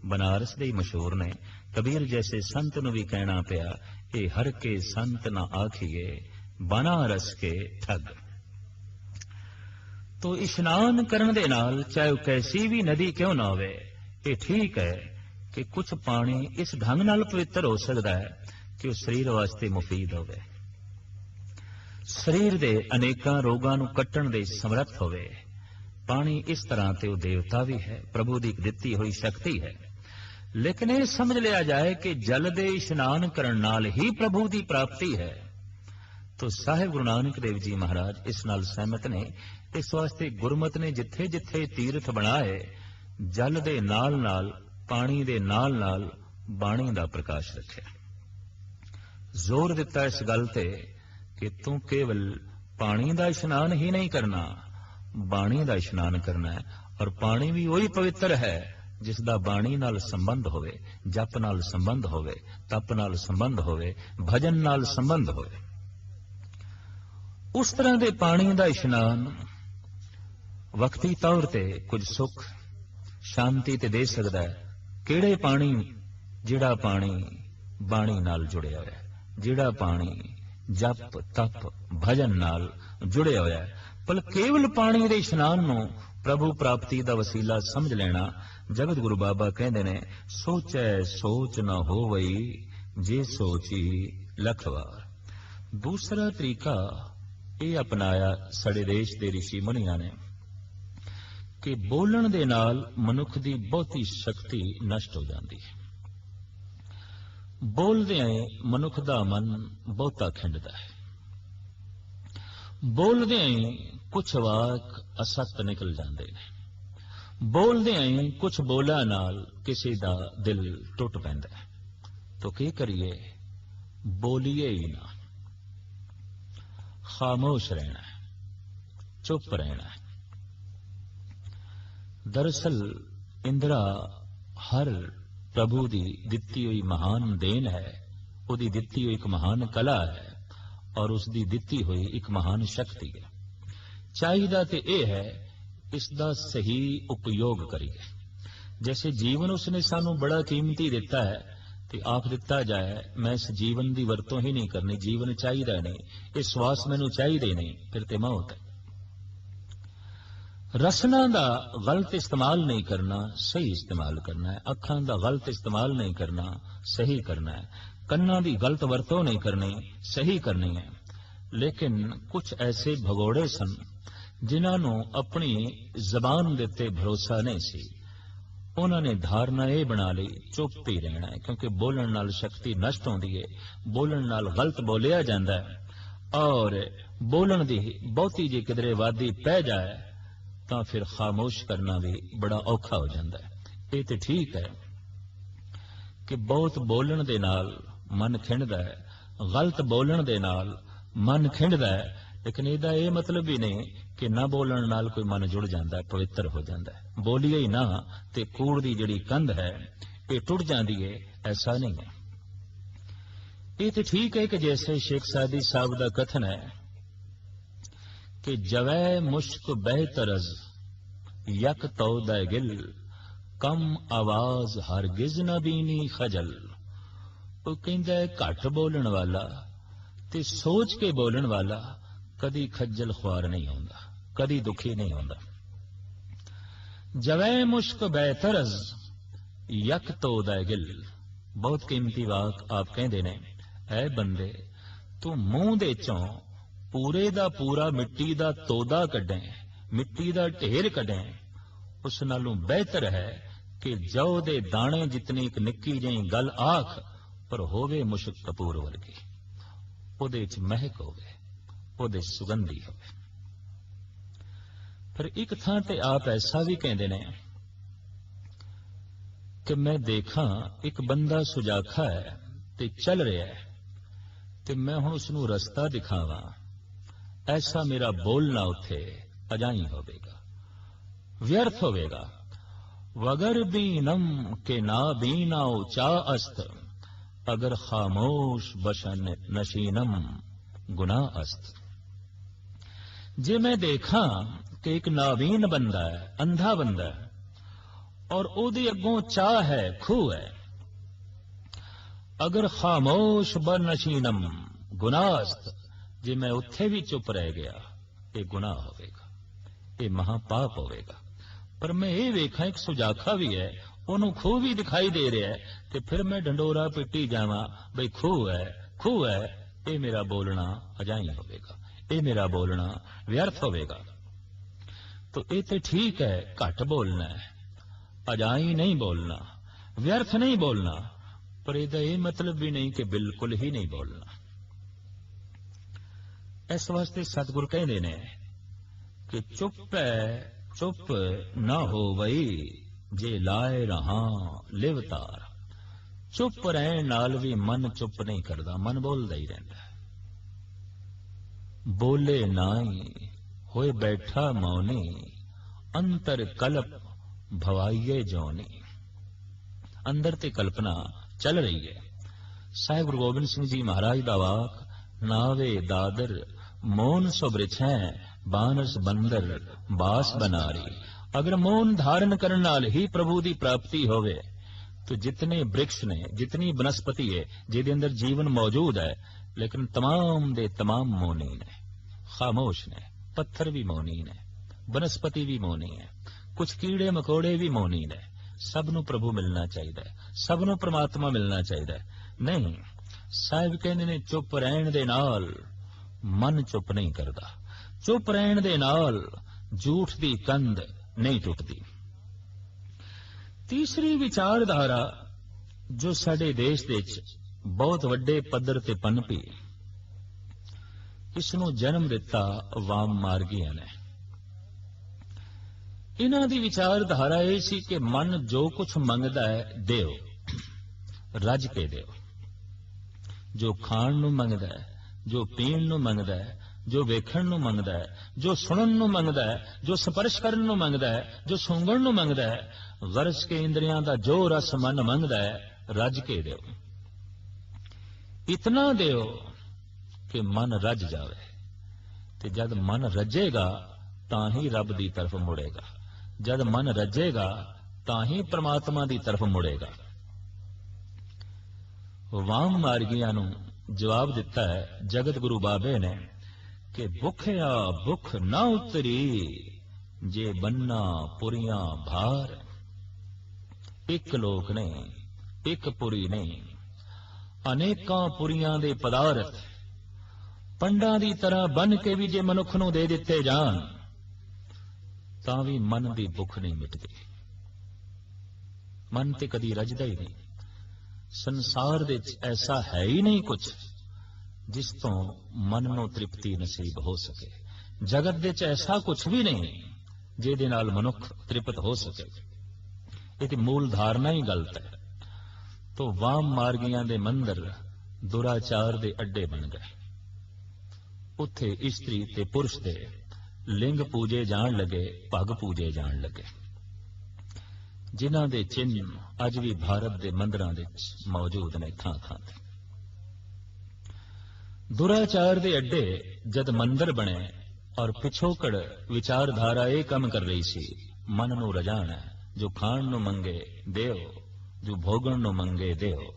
A: बनारस दे ही मशहूर ने। कबीर जैसे संत नूं भी कहना पिया, ये हर के संत ना आखिए, बनारस के ठग। तो इशनान करने दे नाल चाहे कैसी भी नदी क्यों ना होवे, ये ठीक है कि कुछ पानी इस ढंग नाल पवित्र हो सकता है कि वह शरीर वास्ते मुफीद होवे, शरीर दे अनेकां रोगां नूं कट्टण दे समर्थ होवे। पानी इस तरह ते देवता भी है, प्रभु की दिती हुई शक्ति है। लेकिन यह समझ लिया जाए कि जल दे इशनान करन नाल ही प्रभु की प्राप्ति है, तो साहिब गुरु नानक देव जी महाराज इस नाल सहमत ने। इस वास्ते गुरमत ने जिथे जिथे तीर्थ बनाए, जल दे नाल नाल, पानी दे नाल नाल बाणी दा प्रकाश रखे। जोर दिता इस गल ते कि तू केवल पानी दा इशनान ही नहीं करना, बाणी दा इशनान करना है। और पानी भी वही पवित्र है जिसदा बाणी नाल संबंध होवे, जप नाल संबंध होवे, तप नाल संबंध होवे, भजन नाल संबंध होवे। उस तरह दे पानी दा इशनान वक्ती तौर ते कुछ सुख शांति ते दे सकता है। किहड़े पानी? जिहड़ा पानी बाणी नाल जुड़िया होया है, जिहड़ा पानी जप तप भजन नाल जुड़िया होया है। पर केवल पानी दे इशनान नूं प्रभु प्राप्ति दा वसीला समझ लेना, जगत गुरु बाबा कहंदे ने, सोचै सोच न होवई, जे सोची लख वार। दूसरा तरीका ये अपनाया साडे देश दे ऋषि मुनियां ने कि बोलण दे नाल मनुख दी बहुती शक्ति नष्ट हो जाती है। बोलदे मनुख दा मन बहुता खिंडदा है। बोलदे कुछ वाक असत निकल जाते हैं। बोलदे कुछ बोला नाल किसी दा दिल टुट पैंदा है। तो की करिए? बोलिए ही ना, खामोश रहना है, चुप रहना है। दरअसल इंदिरा हर प्रभु की दिती हुई महान देन है, उसकी दिती हुई एक महान कला है और उसकी दिती हुई एक महान शक्ति है। चाहिदा ते यह है इसका सही उपयोग करिए। जैसे जीवन उसने सानू बड़ा कीमती दिता है तो आप दिता जाए मैं इस जीवन की वरतों ही नहीं करनी, जीवन चाहिए नहीं, ये श्वास मैनू चाहिए नहीं, फिर तो मौत है। रसना का गलत इस्तेमाल नहीं करना, सही इस्तेमाल करना है। अखां का गलत इस्तेमाल नहीं करना, सही करना है। कन्ना की गलत वरतों नहीं करनी, सही करनी है। लेकिन कुछ ऐसे भगोड़े सन जिन्होंने अपनी जबान के उत्ते भरोसा नहीं सी, उन्होंने धारणा यह बना ली चुप ही रहना है, क्योंकि बोलण नाल शक्ति नष्ट होती है, बोलण नाल गलत बोलिया जाता है। और बोलण की बहुती जे किधरे वादी पै जाए तो फिर खामोश करना भी बड़ा औखा हो जाता है। ये तो ठीक है कि बहुत बोलण दे नाल मन खिंडदा है, गलत बोलण दे नाल मन खिंडदा है, लेकिन इसदा यह मतलब भी नहीं कि ना बोलण नाल कोई मन जुड़ जाता है, पवित्र हो जाता है। बोलिए ही ना ते कूड़ दी जिहड़ी कंध है ये टुट जाती है, ऐसा नहीं है। ये तो ठीक है कि जैसे शेख सादी साहब का कथन है कि जवै मुश्क बेहतरज यक तौदा गिल कम आवाज हरगिज न बीनी खजल। वो कहता है घट बोलन वाला ते सोच के बोलन वाला कदी खज्जल ख्वार नहीं होता, कदी दुखी नहीं होता। जवै मुश्क बेहतरज यक तौदा गिल, बहुत कीमती वाक आप कहते ने, ऐ बंदे तू मूंह दे चों पूरे दा पूरा मिट्टी दा तोदा कढे, मिट्टी दा ढेर कढे, उस नालों बेहतर है कि जौ दे दाने जितनी एक निक्की जही गल आख पर होवे मुश्क कपूर वर्गी, ओदे विच महक होवे, ओदे सुगंधी होवे। पर एक थां ते आप ऐसा भी कहते ने कि मैं देखा एक बंदा सुजाखा है ते चल रहा है ते मैं हुण उसनूं रस्ता दिखावा, ऐसा मेरा बोलना उथे अजाई होवेगा, व्यर्थ होवेगा। वगर बीनम के ना बीना चा अस्त, अगर खामोश बशन नशीनम गुनाह अस्त। जे मैं देखा कि एक नावीन बंदा है, अंधा बंदा है, और ओदे अगों चाह है, खूह है, अगर खामोश बनशीनम गुनाहस्त, जे मैं उत्थे भी चुप रह गया, ये गुनाह होवेगा, ये महापाप होवेगा। पर मैं ये वेखा एक सुजाखा भी है, ओनू खूह भी दिखाई दे रहा है, ते फिर मैं ढंडोरा पिटी जावा बई खूह है, खूह है, ये मेरा बोलना अजाई होवेगा, ये मेरा बोलना व्यर्थ होवेगा। तो ये तो ठीक है, घट बोलना है, अजाई नहीं बोलना, व्यर्थ नहीं बोलना, पर यह मतलब भी नहीं कि बिल्कुल ही नहीं बोलना। इस वास्ते सतगुरु कहते ने कि चुप है चुप ना हो वही जे लाए रहा लिवतार। चुप रहने नाल भी मन चुप नहीं करता, मन बोलता ही रहता है। बोले नाई होए बैठा मौनी, अंतर कल्प भवाइये जौनी। अंदर ते कल्पना चल रही है। साहिब गुरु गोबिंद सिंह जी महाराज दा वाक, नावे दादर मौन सुबृछ बानस बंदर बास बनारी। अगर मौन धारण करने नाल ही प्रभु की प्राप्ति होवे तो जितने वृक्ष ने, जितनी वनस्पति है जिहदे अंदर जीवन मौजूद है, लेकिन तमाम दे तमाम मौनी ने, खामोश ने। पत्थर भी मौनी ने, वनस्पति भी मौनी है, कुछ कीड़े मकोड़े भी मौनी ने। सबनों प्रभु मिलना चाहिए, सबनों परमात्मा मिलना चाहिए। नहीं, साहिब कहते ने चुप रहन दे नाल मन चुप नहीं करता, चुप रहन दे नाल झूठ दी कंध नहीं टुटती। तीसरी विचारधारा जो साडे देश दे बहुत वड्डे पद्धर ते पनपी, इसनूं जन्म दिता वाम मार्गियां ने। इन्हां दी विचारधारा यह सी कि मन जो कुछ मंगदा है देओ, रज के देओ। जो खाण नूं मंगदा है, जो पीण नूं मंगदा है, जो वेखण नूं मंगदा है, जो सुणन नूं मंगदा है, जो स्पर्श करन नूं मंगदा है, जो सूंघण नूं मंगदा है, गरज के इंद्रियां दा जो रस मन मंगदा है, रज के देओ। इतना देओ कि मन रज जावे। ते जद मन रजेगा तां ही रब दी तरफ मुड़ेगा, जद मन रजेगा तां ही परमात्मा दी तरफ मुड़ेगा। वाम मार्गियां नूं जवाब दिता है जगत गुरु बाबे ने कि भुखया भुख ना उतरी जे बन्ना पुरियां भार। एक लोक नहीं, एक पुरी नहीं, अनेकां पुरियां दे पदार्थ पंडां दी तरह बन के भी जे मनुख नूं दे दिते जान तां भी मन दी भुख नहीं मिटदी। मन ते कदी रजदा ही नहीं। संसार दे ऐसा है ही नहीं कुछ जिस तो मन नूं तृप्ति नसीब हो सके। जगत दे ऐसा कुछ भी नहीं जिहदे नाल मनुख तृप्त हो सके। इहदी मूल धारणा ही गलत है। तो वाम मार्गियां दे मंदिर दुराचार दे अड्डे बन गए। उत्थे इस्त्री ते पुरुष दे लिंग पूजे जान लगे, पग पूजे जान लगे। ਜਿਨ੍ਹਾਂ ਦੇ ਚਿੰਨ੍ਹ ਅੱਜ ਵੀ ਭਾਰਤ ਦੇ ਮੰਦਿਰਾਂ ਵਿੱਚ ਮੌਜੂਦ ਨੇ ਥਾਂ ਥਾਂ ਤੇ। ਦੁਰਾਚਾਰ ਦੇ ਅੱਡੇ ਜਦ ਮੰਦਰ ਬਣੇ ਔਰ ਪਿਛੋਕੜ ਵਿਚਾਰਧਾਰਾ ਇਹ ਕੰਮ ਕਰ ਰਹੀ ਸੀ, ਮਨ ਨੂੰ ਰਜਾਣਾ, ਜੋ ਖਾਣ ਨੂੰ ਮੰਗੇ ਦਿਓ, ਜੋ ਭੋਗਣ ਨੂੰ ਮੰਗੇ ਦਿਓ।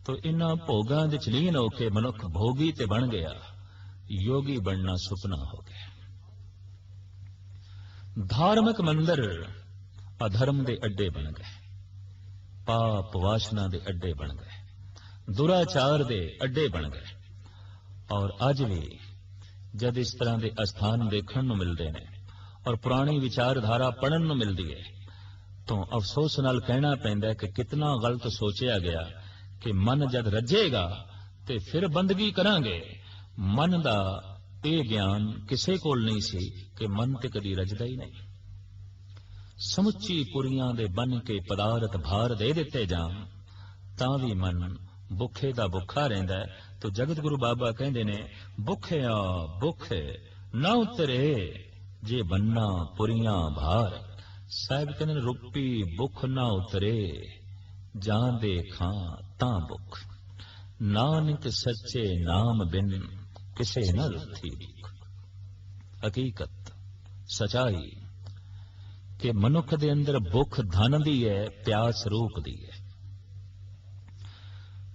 A: ਤੋ ਇਨ੍ਹਾਂ ਭੋਗਾਂ ਦੇ ਲੀਨ ਹੋ ਕੇ ਮਨੁੱਖ ਭੋਗੀ ਤੇ ਬਣ ਗਿਆ, ਯੋਗੀ ਬਣਨਾ ਸੁਪਨਾ ਹੋ ਗਿਆ। ਧਾਰਮਿਕ ਮੰਦਰ ਅਧਰਮ ਦੇ ਅੱਡੇ ਬਣ ਗਏ, ਪਾਪ ਵਾਸ਼ਨਾ ਦੇ ਅੱਡੇ ਬਣ ਗਏ, ਦੁਰਾਚਾਰ ਦੇ ਅੱਡੇ ਬਣ ਗਏ। ਔਰ ਅੱਜ ਵੀ ਜਦ ਇਸ ਤਰ੍ਹਾਂ ਦੇ ਅਸਥਾਨ ਦੇਖਣ ਨੂੰ ਮਿਲਦੇ ਨੇ ਔਰ ਪੁਰਾਣੀ ਵਿਚਾਰਧਾਰਾ ਪੜਨ ਨੂੰ ਮਿਲਦੀ ਹੈ, ਤਾਂ ਅਫਸੋਸ ਨਾਲ ਕਹਿਣਾ ਪੈਂਦਾ ਹੈ ਕਿ ਕਿਤਨਾ ਗਲਤ ਸੋਚਿਆ ਗਿਆ ਕਿ ਮਨ ਜਦ ਰੱਜੇਗਾ ਤੇ ਫਿਰ ਬੰਦਗੀ ਕਰਾਂਗੇ। ਮਨ ਦਾ ਇਹ ਗਿਆਨ ਕਿਸੇ ਕੋਲ ਨਹੀਂ ਸੀ ਕਿ ਮਨ ਤੇ ਕਦੀ ਰੱਜਦਾ ਹੀ ਨਹੀਂ। ਸਮੁੱਚੀ ਪੁਰੀਆਂ ਦੇ ਬਨ ਕੇ ਪਦਾਰਥ ਭਾਰ ਦੇ ਦਿੱਤੇ ਜਾਣ ਤਾਂ ਵੀ ਮਨ ਭੁੱਖੇ ਦਾ ਭੁੱਖਾ ਰਹਿੰਦਾ ਹੈ। ਤੋ ਜਗਤ ਗੁਰੂ ਬਾਬਾ ਕਹਿੰਦੇ ਨੇ, ਭੁੱਖਿਆ ਭੁੱਖ ਨਾ ਉਤਰੇ ਜੇ ਬੰਨਾ ਪੁਰੀਆਂ ਭਾਰ। ਸਾਹਿਬ ਕਹਿੰਦੇ ਨੇ, ਰੂਪੀ ਭੁੱਖ ਨਾ ਉਤਰੇ ਜਾਂ ਦੇ ਖਾਂ ਤਾਂ ਭੁੱਖ। ਨਾਨਕ ਸੱਚੇ ਨਾਮ ਬਿਨ ਕਿਸੇ ਨਾ ਰੁੱਥੀ ਭੁੱਖ। ਹਕੀਕਤ ਸਚਾਈ ਕਿ ਮਨੁੱਖ ਦੇ ਅੰਦਰ ਭੁੱਖ ਧਨ ਦੀ ਹੈ, ਪਿਆਸ ਰੂਪ ਦੀ ਹੈ।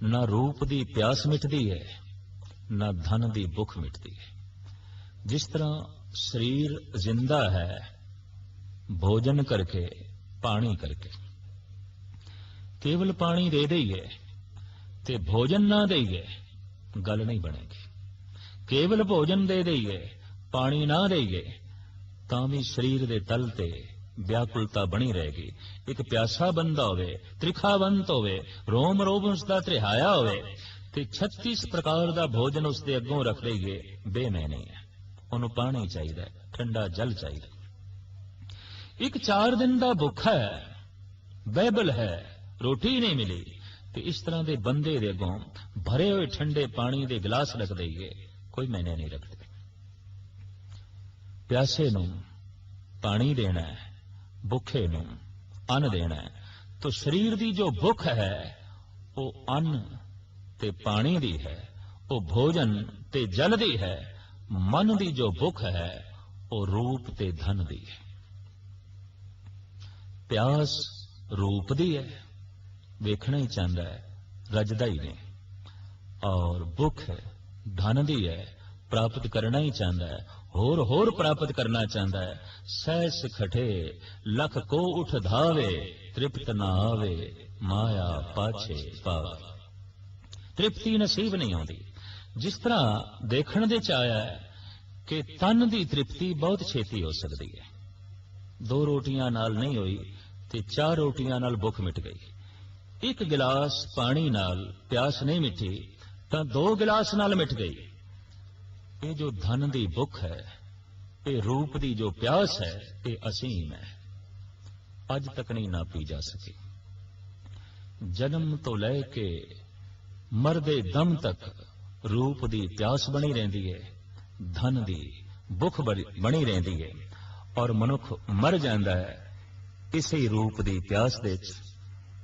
A: ਨਾ ਰੂਪ ਦੀ ਪਿਆਸ ਮਿਟਦੀ ਹੈ, ਨਾ ਧਨ ਦੀ ਭੁੱਖ ਮਿਟਦੀ ਹੈ। ਜਿਸ ਤਰ੍ਹਾਂ ਸਰੀਰ ਜ਼ਿੰਦਾ ਹੈ ਭੋਜਨ ਕਰਕੇ, ਪਾਣੀ ਕਰਕੇ। ਕੇਵਲ ਪਾਣੀ ਦੇ ਦਈਏ ਤੇ ਭੋਜਨ ਨਾ ਦੇਈਏ, ਗੱਲ ਨਹੀਂ ਬਣੇਗੀ। ਕੇਵਲ ਭੋਜਨ ਦੇ ਦਈਏ, ਪਾਣੀ ਨਾ ਦੇਈਏ, ਤਾਂ ਵੀ ਸਰੀਰ ਦੇ ਤਲ ਤੇ ਵਿਆਕੁਲਤਾ ਬਣੀ ਰਹੇਗੀ। ਇੱਕ ਪਿਆਸਾ ਬੰਦਾ ਹੋਵੇ, ਤ੍ਰਿਖਾਵੰਤ ਹੋਵੇ, ਰੋਮ ਰੋਮ ਉਸਦਾ ਤ੍ਰਿਹਾਇਆ ਹੋਵੇ ਤੇ 36 ਪ੍ਰਕਾਰ ਦਾ ਭੋਜਨ ਉਸਦੇ ਅੱਗੋਂ ਰੱਖ ਲਈਏ, ਬੇਮੈਨੀ ਹੈ। ਉਹਨੂੰ ਪਾਣੀ ਚਾਹੀਦਾ, ਠੰਡਾ ਜਲ ਚਾਹੀਦਾ। ਇੱਕ 4 ਦਿਨ ਦਾ ਭੁੱਖਾ ਹੈ, ਬਾਈਬਲ ਹੈ, ਰੋਟੀ ਨਹੀਂ ਮਿਲੀ, ਤੇ ਇਸ ਤਰ੍ਹਾਂ ਦੇ ਬੰਦੇ ਦੇ ਅੱਗੋਂ ਭਰੇ ਹੋਏ ਠੰਡੇ ਪਾਣੀ ਦੇ ਗਲਾਸ ਰੱਖ ਦਈਏ, ਕੋਈ ਮੈਨੇ ਨਹੀਂ ਰੱਖਦੇ। ਪਿਆਸੇ ਨੂੰ ਪਾਣੀ ਦੇਣਾ ਹੈ, ਭੁੱਖੇ ਨੂੰ ਅੰਨ ਦੇਣਾ ਹੈ। ਤੋ ਸਰੀਰ ਦੀ ਜੋ ਭੁੱਖ ਹੈ ਉਹ ਅੰਨ ਤੇ ਪਾਣੀ ਦੀ ਹੈ, ਉਹ ਭੋਜਨ ਤੇ ਜਲ ਦੀ ਹੈ। ਮਨ ਦੀ ਜੋ ਭੁੱਖ ਹੈ ਉਹ ਰੂਪ ਤੇ ਧਨ ਦੀ ਹੈ। ਪਿਆਸ ਰੂਪ ਦੀ ਹੈ, ਵੇਖਣਾ ਹੀ ਚਾਹੁੰਦਾ ਹੈ, ਰੱਜਦਾ ਹੀ ਨਹੀਂ। ਔਰ ਭੁੱਖ ਧਨ ਦੀ ਹੈ, ਪ੍ਰਾਪਤ ਕਰਨਾ ਹੀ ਚਾਹੁੰਦਾ ਹੈ, ਹੋਰ ਹੋਰ ਪ੍ਰਾਪਤ ਕਰਨਾ ਚਾਹੁੰਦਾ ਹੈ। ਸਹਿਸ ਖਟੇ ਲਖ ਕੋ ਉਠ ਧਾਵੇ, ਤ੍ਰਿਪਤ ਨਾ ਆਵੇ ਮਾਇਆ ਪਾਛੇ ਪਾਵੇ। ਤ੍ਰਿਪਤੀ ਨਸੀਬ ਨਹੀਂ ਆਉਂਦੀ। ਜਿਸ ਤਰ੍ਹਾਂ ਦੇਖਣ ਦੇ ਚ ਆਇਆ ਹੈ ਕਿ ਤਨ ਦੀ ਤ੍ਰਿਪਤੀ ਬਹੁਤ ਛੇਤੀ ਹੋ ਸਕਦੀ ਹੈ। 2 ਰੋਟੀਆਂ ਨਾਲ ਨਹੀਂ ਹੋਈ ਤੇ 4 ਰੋਟੀਆਂ ਨਾਲ ਭੁੱਖ ਮਿਟ ਗਈ। 1 ਗਿਲਾਸ ਪਾਣੀ ਨਾਲ ਪਿਆਸ ਨਹੀਂ ਮਿਟੀ ਤਾਂ 2 ਗਿਲਾਸ ਨਾਲ ਮਿਟ ਗਈ। ਇਹ ਜੋ ਧਨ ਦੀ ਭੁੱਖ ਹੈ, ਇਹ ਰੂਪ ਦੀ ਜੋ ਪਿਆਸ ਹੈ, ਇਹ ਅਸੀਮ ਹੈ, ਅੱਜ ਤੱਕ ਨਹੀਂ ਨਾਪੀ ਜਾ ਸਕੀ। ਜਨਮ ਤੋਂ ਲੈ ਕੇ ਮਰਦੇ ਦਮ ਤੱਕ ਰੂਪ ਦੀ ਪਿਆਸ ਬਣੀ ਰਹਿੰਦੀ ਹੈ, ਧਨ ਦੀ ਭੁੱਖ ਬਣੀ ਰਹਿੰਦੀ ਹੈ। ਔਰ ਮਨੁੱਖ ਮਰ ਜਾਂਦਾ ਹੈ ਇਸੇ ਰੂਪ ਦੀ ਪਿਆਸ ਦੇ ਵਿੱਚ,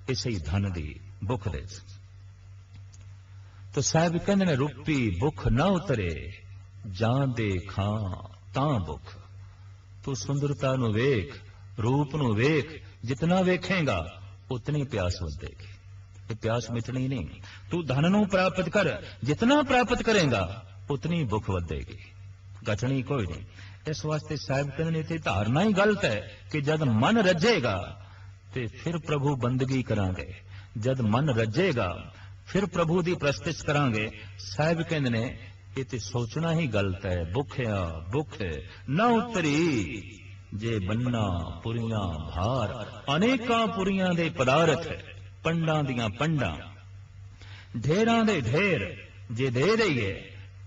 A: ਇਸੇ ਧਨ ਦੀ ਭੁੱਖ ਦੇ ਵਿੱਚ। ਤਾਂ ਸਾਹਿਬ ਕਹਿੰਦੇ ਨੇ, ਰੂਪੀ ਭੁੱਖ ਨਾ ਉਤਰੇ ਜਾਂ ਦੇ ਖਾਂ ਤਾਂ ਭੁੱਖ। ਤੂੰ ਸੁੰਦਰਤਾ ਨੂੰ ਵੇਖ, ਰੂਪ ਨੂੰ ਵੇਖ, ਜਿਤਨਾ ਵੇਖੇਗਾ ਉਤਨੀ ਪਿਆਸ ਵਧੇਗੀ। ਇਹ ਪਿਆਸ ਮਿਟਣੀ ਨਹੀਂ। ਤੂੰ ਧਨ ਨੂੰ ਪ੍ਰਾਪਤ ਕਰ, ਜਿਤਨਾ ਪ੍ਰਾਪਤ ਕਰੇਗਾ ਉਤਨੀ ਭੁੱਖ ਵਧੇਗੀ, ਘਟਣੀ ਕੋਈ ਨਹੀਂ। ਇਸ ਵਾਸਤੇ ਸਾਹਿਬ ਕਹਿੰਦੇ ਨੇ, ਇੱਥੇ ਧਾਰਨਾ ਹੀ ਗਲਤ ਹੈ ਕਿ ਜਦ ਮਨ ਰੱਜੇਗਾ ਤੇ ਫਿਰ ਪ੍ਰਭੂ ਬੰਦਗੀ ਕਰਾਂਗੇ, ਜਦ ਮਨ ਰੱਜੇਗਾ ਫਿਰ ਪ੍ਰਭੂ ਦੀ ਪ੍ਰਸਤਿਸ਼ ਕਰਾਂਗੇ। ਸਾਹਿਬ ਕਹਿੰਦੇ ਨੇ, ਇਹ ਤੇ ਸੋਚਣਾ ਹੀ ਗਲਤ ਹੈ। ਭੁੱਖਿਆ ਭੁੱਖ ਨਾ ਉਤਰੀ ਜੇ ਬੰਨਾ ਪੁਰੀਆਂ ਭਾਰ। ਅਨੇਕਾਂ ਪੁਰੀਆਂ ਦੇ ਪਦਾਰਥ, ਪੰਡਾਂ ਦੀਆਂ ਪੰਡਾਂ, ਢੇਰਾਂ ਦੇ ਢੇਰ ਜੇ ਦੇ ਦਈਏ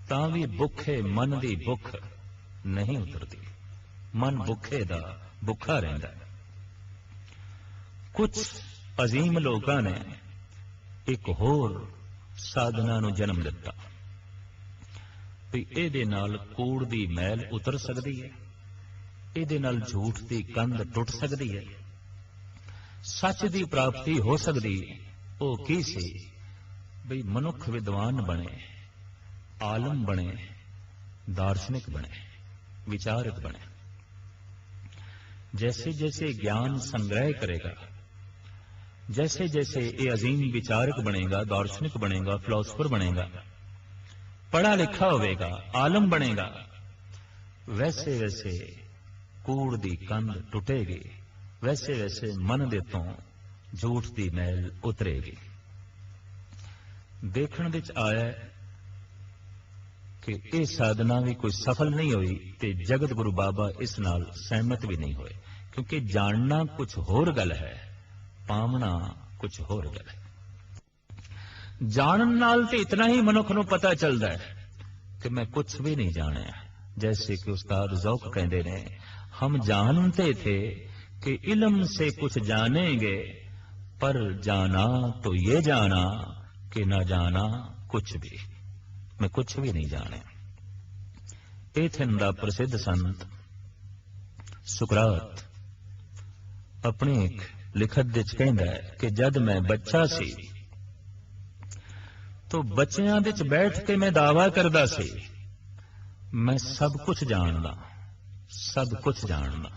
A: ਤਾਂ ਵੀ ਭੁੱਖੇ ਮਨ ਦੀ ਭੁੱਖ ਨਹੀਂ ਉਤਰਦੀ। ਮਨ ਭੁੱਖੇ ਦਾ ਭੁੱਖਾ ਰਹਿੰਦਾ ਹੈ। ਕੁਝ ਅਜ਼ੀਮ ਲੋਕਾਂ ਨੇ ਇੱਕ ਹੋਰ ਸਾਧਨਾ ਨੂੰ ਜਨਮ ਦਿੱਤਾ ਵੀ ਇਹਦੇ ਨਾਲ ਕੂੜ ਦੀ ਮੈਲ ਉਤਰ ਸਕਦੀ ਹੈ, ਇਹਦੇ ਨਾਲ ਝੂਠ ਦੀ ਕੰਧ ਟੁੱਟ ਸਕਦੀ ਹੈ। सच की प्राप्ति हो सकती वो की सी बई मनुख विद्वान बने, आलम बने, दार्शनिक बने, विचारक बने। जैसे जैसे ज्ञान संग्रह करेगा, जैसे जैसे ये अजीम विचारक बनेगा, दार्शनिक बनेगा, फिलोसफर बनेगा, पढ़ा लिखा होगा, आलम बनेगा, वैसे वैसे कूड़ दी कंध टुटेगी, वैसे वैसे मन दे तो झूठ दी मैल उतरेगी। देखण विच आया कि यह साधना भी कोई सफल नहीं हुई ते जगत गुरु बाबा इस नाल सहमत भी नहीं हुए, क्योंकि जानना कुछ होर गल है, पावना कुछ होर गल है। जानन नाल ते इतना ही मनुख नूं पता चलता है कि मैं कुछ भी नहीं जाने। जैसे कि उस्ताद ज़ौक कहते ने, हम जानते थे कि इल्म से कुछ जानेंगे, पर जाना तो ये जाना कि न जाना कुछ भी, मैं कुछ भी नहीं जाने। एथेन दा प्रसिद्ध संत सुकरात अपनी एक लिखत विच कहंदा है कि जद मैं बच्चा सी तो बच्चियां विच बैठ के मैं दावा करदा सी मैं सब कुछ जानदा, सब कुछ जानदा।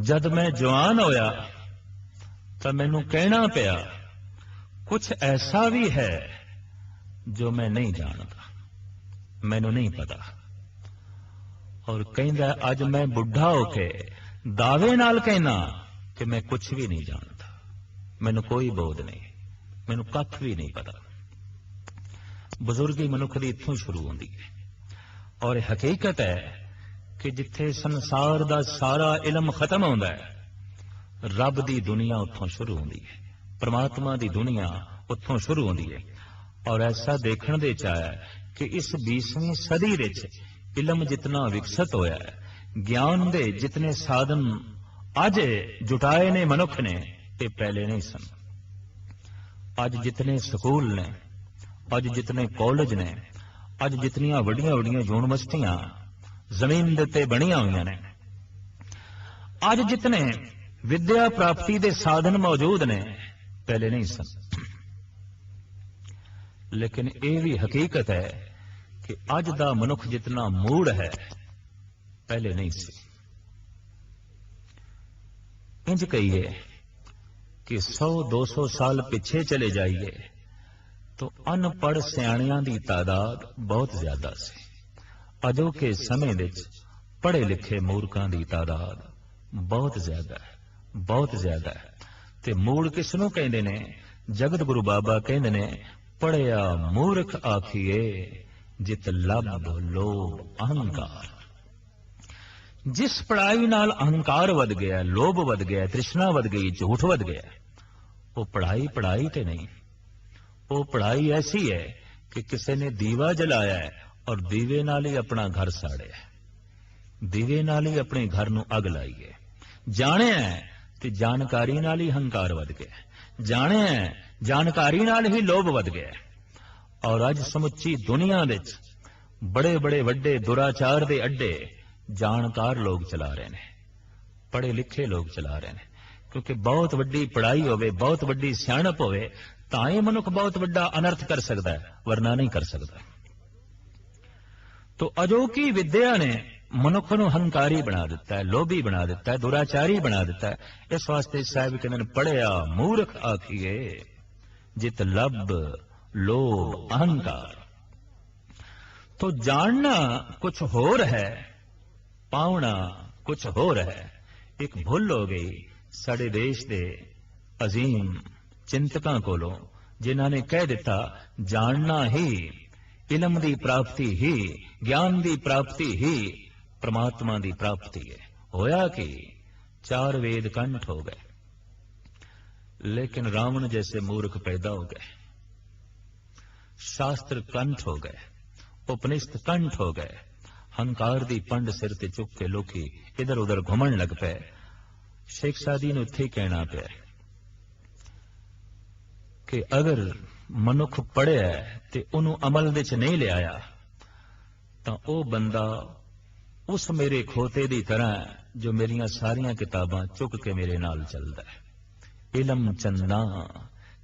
A: जद मैं जवान होया तो मैनू कहना पिया कुछ ऐसा भी है जो मैं नहीं जानता, मैनू नहीं पता। और कहंदा अज मैं बुढ़ा होके दावे नाल कहना कि मैं कुछ भी नहीं जानता, मैनू कोई बोध नहीं, मैनू कख भी नहीं पता। बुजुर्गी मनुख की इत्थों शुरू होती है, और हकीकत है कि जिथे संसार का सारा इलम खत्म होता है, रब की दुनिया उत्थों शुरू होती है, परमात्मा की दुनिया उत्थों शुरू होती है। और ऐसा देखने दे आया कि इस 20वीं सदी विच इलम जितना विकसित होया है, ज्ञान के जितने साधन अज जुटाए ने मनुख ने, ये पहले नहीं सन। अज जितने स्कूल ने, अज जितने कॉलेज ने, अज जितनियां वड्डियां वड्डियां यूनिवर्सिटियां जमीन दे उत्ते बणियां हुई ने, अज जितने विद्या प्राप्ति के साधन मौजूद ने, पहले नहीं सन। लेकिन यह भी हकीकत है कि अज दा मनुख जितना मूड है, पहले नहीं सी। इंज कहिए कि 100-200 साल पीछे चले जाइए तो अनपढ़ सियाणियां की तादाद बहुत ज्यादा सी। अजो के समय विच पढ़े लिखे मूर्खां की तादाद बहुत ज्यादा है, बहुत ज्यादा है। ते मूल किसनों कहंदे ने? जगत गुरु बाबा कहंदे ने, पढ़िया मूर्ख आखिए जित लब लोभ अहंकार। जिस पढ़ाई नाल अहंकार वध गया, लोभ वध गया, तृष्णा वध गई, झूठ वध गया, वो पढ़ाई पढ़ाई ते नहीं। वो पढ़ाई ऐसी है कि किसी ने दीवा जलाया है और दीवे नाल ही अपना घर साड़िया, दीवे नाल ही अपने घर नूं अग लाई है। जाने ते जानकारी नाल ही हंकार वध गया, जाने जानकारी नाल ही लोभ वध गया। और अज समुची दुनिया विच बड़े बड़े वड्डे दुराचार दे अड्डे जानकार लोग चला रहे हैं, पढ़े लिखे लोग चला रहे हैं। क्योंकि बहुत वड्डी पढ़ाई होवे, बहुत वड्डी सियाणप होवे, ताई मनुख बहुत वड्डा अनर्थ कर सकता है, वरना नहीं कर सकता। तो अजोकी विद्या ने मनुख नूं हंकारी बना दिता है, लोभी बना दिता है, दुराचारी बना दिता है। इस वास्ते साहब कहते हैं, पढ़िया मूर्ख आखिए जित लब लोभ अहंकार। तो जानना कुछ होर है, पावना कुछ होर है। एक भुल हो गई साडे देश दे अजीम चिंतकां कोलों, जिन्हां ने कह दिता जानना ही, इलम दी प्राप्ति ही, ज्ञान दी प्राप्ति ही परमात्मा दी प्राप्ति है। होया कि 4 वेद कंठ हो गए, लेकिन रावण जैसे मूर्ख पैदा हो गए, शास्त्र कंठ हो गए, उपनिषद कंठ हो गए, हंकार दी पंड सिर ते चुक के लोकी इधर उधर घुमन लग पे। शेख सादी ने उत्थे कहना पिया कि अगर मनुख पढ़िया ते उन्होंने अमल विच नहीं लिया तो वह बंदा उस मेरे खोते दी तरह जो मेरियां सारियां किताबां चुक के मेरे नाल चलदा है। इलम चंदा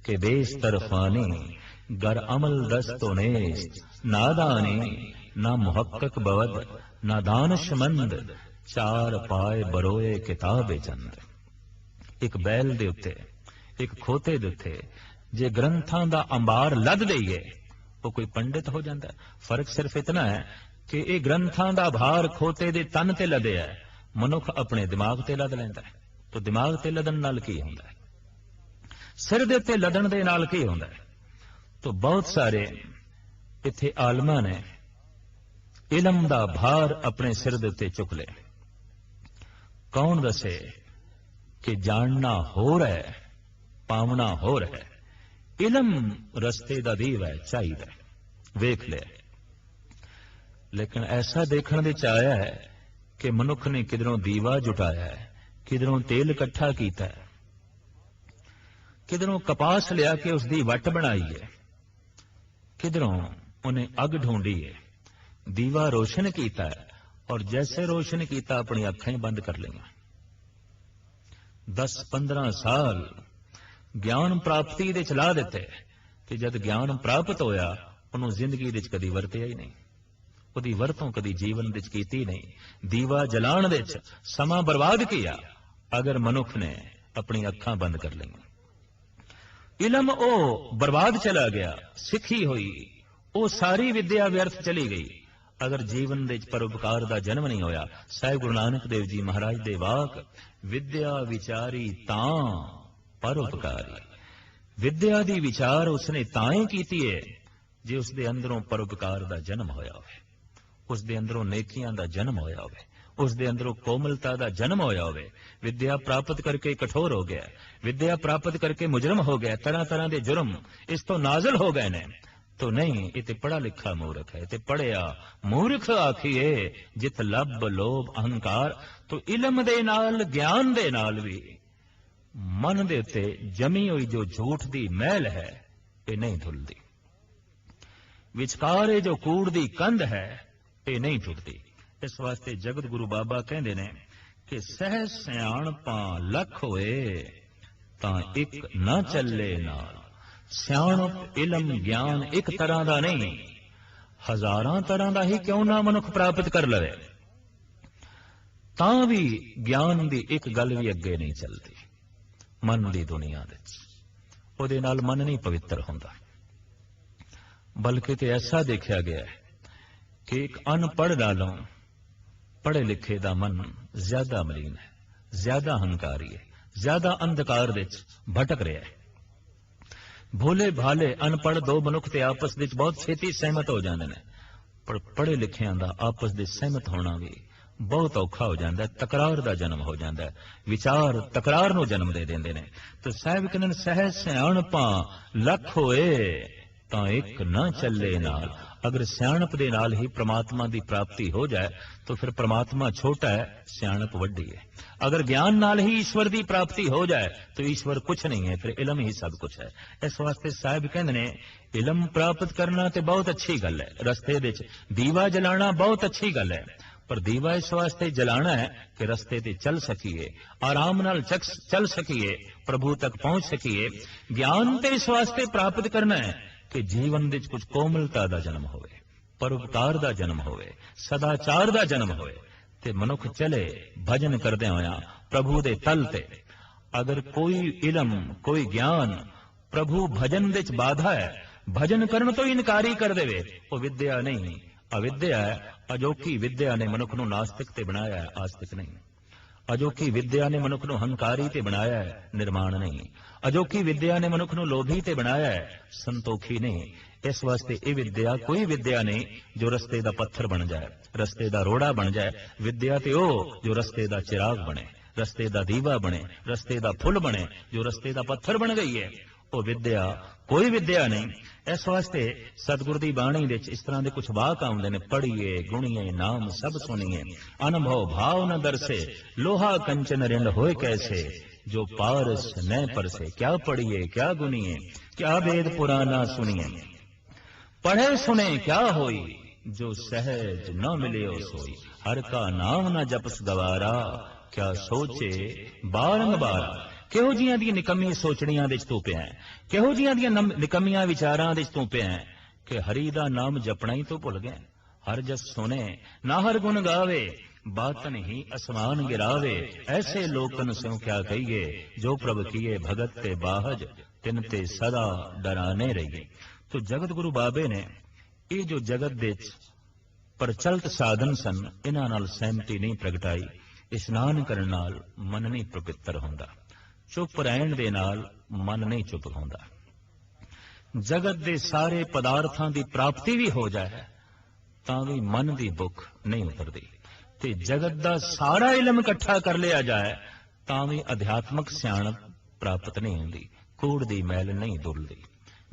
A: के बेस तरफाने गर अमल दस्तो नेस्त नादाने ना मुहक्कक बवद ना दानशमंद चार पाए बरोए किताबे चंद। एक बैल दे उत्ते एक खोते दे उत्ते जे ग्रंथां दा अंबार लद दईए वो कोई पंडित हो जाता है। फर्क सिर्फ इतना है कि ये ग्रंथां दा भार खोते दे तन ते लदे है, मनुख अपने दिमाग ते लद लैंदा है। तो दिमाग ते लदन नाल की हुंदा है, सिर दे ते लदन दे नाल की हुंदा है। तो बहुत सारे इत्थे आलमां ने इलम दा भार अपने सिर दे उत्ते चुक लिया। कौन दसे कि जानना हो रहा है, पावना हो रहा है। इलम रस्ते दा दीव है, चाहिए वेख ले। लेकिन ऐसा देखने दे आया है कि मनुख ने किधरों दीवा जुटाया है, किधरों तेल इकट्ठा किया है, किधरों कपास लिया के उसकी वट बनाई है, किधरों उन्हें अग ढूंढी है, दीवा रोशन किया है और जैसे रोशन किया अपनी अखां बंद कर लिया। 10-15 साल ज्ञान प्राप्ति दे चला दिते कि जब ज्ञान प्राप्त होया उन्होंने जिंदगी दे कदी वरतिया ही नहीं, उहदी वरतों कदी जीवन दे कीती नहीं। दीवा जलाण दे समा बर्बाद किया अगर मनुख ने अपनी अखां बंद कर ली। इलम ओ बर्बाद चला गया, सिखी हुई वो सारी विद्या व्यर्थ चली गई अगर जीवन दे परोपकार दा जन्म नहीं होया। साहिब गुरु नानक देव जी महाराज दे वाक, विद्या विचारी तां परोपकारी। विद्या दी विचार उसने तां कीती है जे उसदे अंदरों परोपकार दा जन्म होया होवे, उसदे अंदरों नेकियां दा जन्म होया होवे, उसदे अंदरों कोमलता दा जन्म होया होवे। विद्या प्राप्त करके कठोर हो गया, विद्या प्राप्त करके मुजरम हो गया, तरह तरह के जुर्म इस तो नाजल हो गए ने। तो नहीं, ये पढ़ा लिखा मूर्ख है, ये पढ़िया मूर्ख आखिए जित लब लोभ अहंकार। तो इलम दे नाल ज्ञान दे नाल भी मन दे उत्ते जमी हुई जो झूठ दी मैल है ये नहीं धुलदी, विचकारे जो कूड़ दी कंध है ये नहीं टुटदी। इस वास्ते जगत गुरु बाबा कहते ने कि सह सियाणपा लख होए तां एक ना चले नाल। सियाणप इलम ज्ञान एक तरह का नहीं, हजारां तरह का ही क्यों ना मनुख प्राप्त कर लवे तां भी ज्ञान की एक गल भी अगे नहीं चलती। मन की दुनिया दे नाल मन नहीं पवित्र होंदा, बल्कि तो ऐसा देखा गया है कि एक अनपढ़ नालों पढ़े लिखे का मन ज्यादा मलीन है, ज्यादा हंकारी है, ज्यादा अंधकार दे भटक रहा है। भोले भाले अनपढ़ दो मनुख ते आपस में बहुत छेती सहमत हो जाते हैं, पर पढ़े लिखियां दा आपस में सहमत होना भी बहुत औखा हो जाता है। तकरार का जन्म हो जाता है, विचार तकरार नूं जन्म दे देंदे ने। तो साहिब कहंदे सह सियाणपा लख होए तां एक ना चले नाल। अगर सियाणप दे नाल ही परमात्मा की प्राप्ति हो जाए तो फिर परमात्मा छोटा है, सियाणप वड्डी है। अगर ज्ञान नाल ही ईश्वर की प्राप्ति हो जाए तो ईश्वर कुछ नहीं है, फिर इलम ही सब कुछ है। इस वास्ते साहिब कहंदे ने इलम प्राप्त करना तो बहुत अच्छी गल है, रस्ते विच दीवा जलाना बहुत अच्छी गल है, पर दीवा इस वास्ते जलाना है कि रस्ते ते चल सकीए, आराम नाल चल सकीए, प्रभु तक पहुंच सकीए। ज्ञान ते इस वास्ते प्राप्त करना है कि जीवन विच कुछ कोमलता का जन्म होवे, परोपकार का जन्म होवे, सदाचार का जन्म होवे ते मनुख चले भजन करदे होया प्रभु दे तल ते। अगर कोई इलम कोई ज्ञान प्रभु भजन विच बाधा है, भजन करन तो इनकारी कर देवे, वो विद्या नहीं अविद्या है। अजोकी विद्या ने मनुख नूं नास्तिक ते बनाया है, आस्तिक नहीं। अजोकी विद्या ने मनुख नूं हंकारी ते बनाया है, निर्माण नहीं। अजोकी विद्या ने मनुख नूं लोभी ते बनाया है, संतोखी नहीं। इस वास्ते ये विद्या कोई विद्या नहीं जो रस्ते दा पत्थर बन जाए, रस्ते दा रोड़ा बन जाए। विद्या ते ओ जो रस्ते दा चिराग बने, रस्ते दा दीवा बने, रस्ते दा फुल बने, जो रस्ते दा पत्थर बन गई है वो विद्या कोई विद्या नहीं। इस वास्ते सतगुर दी बाणी विच इस तरह के कुछ वाक आउंदे ने, पढ़िए गुणिए नाम सब सुनिए, अनुभव भाव न दरसे, लोहा कंचन रिंड होए कैसे, जो पारस न परसे। क्या पढ़िए क्या गुनिए, क्या वेद पुराना सुनिए, पढ़े सुने क्या होई, जो सहज न मिले सोई। हर का नाम न जपस गवारा, क्या सोचे बारंबार। ਕਿਹੋ ਜੀਆਂ ਦੀਆਂ ਨਿਕੰਮੀਆਂ ਸੋਚਣੀਆਂ ਦੇ ਚ ਤੂੰ ਪਿਆ ਹੈ, ਕਿਹੋ ਜੀਆਂ ਦੀਆਂ ਨਿਕੰਮੀਆਂ ਵਿਚਾਰਾਂ ਦੇ ਚ ਤੂੰ ਪਿਆ ਹੈ ਕਿ ਹਰੀ ਦਾ ਨਾਮ ਜਪਣਾ ਹੀ ਤੂੰ ਭੁੱਲ ਗਿਆ। ਹਰ ਜਸ ਸੁਨੇ ਨਾ ਹਰ ਗੁਣ ਗਾਵੇ, ਬਾਤਨ ਹੀ ਅਸਮਾਨ ਗਿਰਾਵੇ। ਐਸੇ ਲੋਕਨ ਸਿਉ ਕਿਆ ਕਹੀਏ, ਜੋ ਪ੍ਰਭ ਕੀਏ ਭਗਤ ਤੇ ਬਾਹਜ, ਤਿਨ ਤੇ ਸਦਾ ਡਰਾਨੇ ਰਹੀਏ। ਤੋ ਜਗਤ ਗੁਰੂ ਬਾਬੇ ਨੇ ਇਹ ਜੋ ਜਗਤ ਦੇ ਚ ਪ੍ਰਚਲਿਤ ਸਾਧਨ ਸਨ, ਇਹਨਾਂ ਨਾਲ ਸਹਿਮਤੀ ਨਹੀਂ ਪ੍ਰਗਟਾਈ। ਇਸ਼ਨਾਨ ਕਰਨ ਨਾਲ ਮਨ ਨਹੀਂ ਪਵਿੱਤਰ ਹੁੰਦਾ, ਚੁੱਪ ਰਹਿਣ ਦੇ ਨਾਲ ਮਨ ਨਹੀਂ ਚੁੱਪ ਹੁੰਦਾ। ਜਗਤ ਦੇ ਸਾਰੇ ਪਦਾਰਥਾਂ ਦੀ ਪ੍ਰਾਪਤੀ ਵੀ ਹੋ ਜਾਏ ਤਾਂ ਵੀ ਮਨ ਦੀ ਭੁੱਖ ਨਹੀਂ ਉਤਰਦੀ, ਤੇ ਜਗਤ ਦਾ ਸਾਰਾ ਇਲਮ ਇਕੱਠਾ ਕਰ ਲਿਆ ਜਾਏ ਤਾਂ ਵੀ ਅਧਿਆਤਮਕ ਸਿਆਣਪ ਪ੍ਰਾਪਤ ਨਹੀਂ ਹੁੰਦੀ। ਕੂੜ ਦੀ ਮੈਲ ਨਹੀਂ ਦੁਲਦੀ,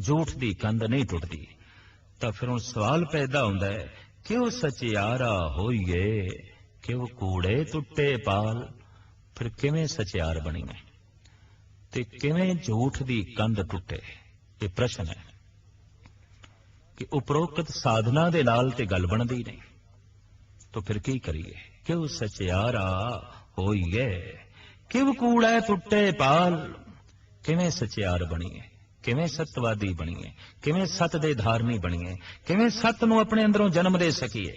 A: ਝੂਠ ਦੀ ਕੰਧ ਨਹੀਂ ਟੁੱਟਦੀ। ਤਾਂ ਫਿਰ ਹੁਣ ਸਵਾਲ ਪੈਦਾ ਹੁੰਦਾ ਹੈ, ਕਿਉਂ ਸਚਿਆਰਾ ਹੋਈਏ, ਕਿਉਂ ਕੂੜੇ ਟੁੱਟੇ ਪਾਲ। ਫਿਰ ਕਿਵੇਂ ਸਚਿਆਰ ਬਣੀਏ ਤੇ ਕਿਵੇਂ ਝੂਠ ਦੀ ਕੰਧ ਟੁੱਟੇ? ਇਹ ਪ੍ਰਸ਼ਨ ਹੈ ਕਿ ਉਪਰੋਕਤ ਸਾਧਨਾ ਦੇ ਨਾਲ ਤੇ ਗੱਲ ਬਣਦੀ ਨਹੀਂ, ਤਾਂ ਫਿਰ ਕੀ ਕਰੀਏ? ਕਿਉਂ ਸਚਿਆਰਾ ਹੋਈਏ, ਕਿਉਂ ਕੂੜਾ ਟੁੱਟੇ ਪਾਲ। ਕਿਵੇਂ ਸਚਿਆਰ ਬਣੀਏ, ਕਿਵੇਂ ਸਤਵਾਦੀ ਬਣੀਏ, ਕਿਵੇਂ ਸਤ ਦੇ ਧਾਰਨੀ ਬਣੀਏ, ਕਿਵੇਂ ਸਤ ਨੂੰ ਆਪਣੇ ਅੰਦਰੋਂ ਜਨਮ ਦੇ ਸਕੀਏ,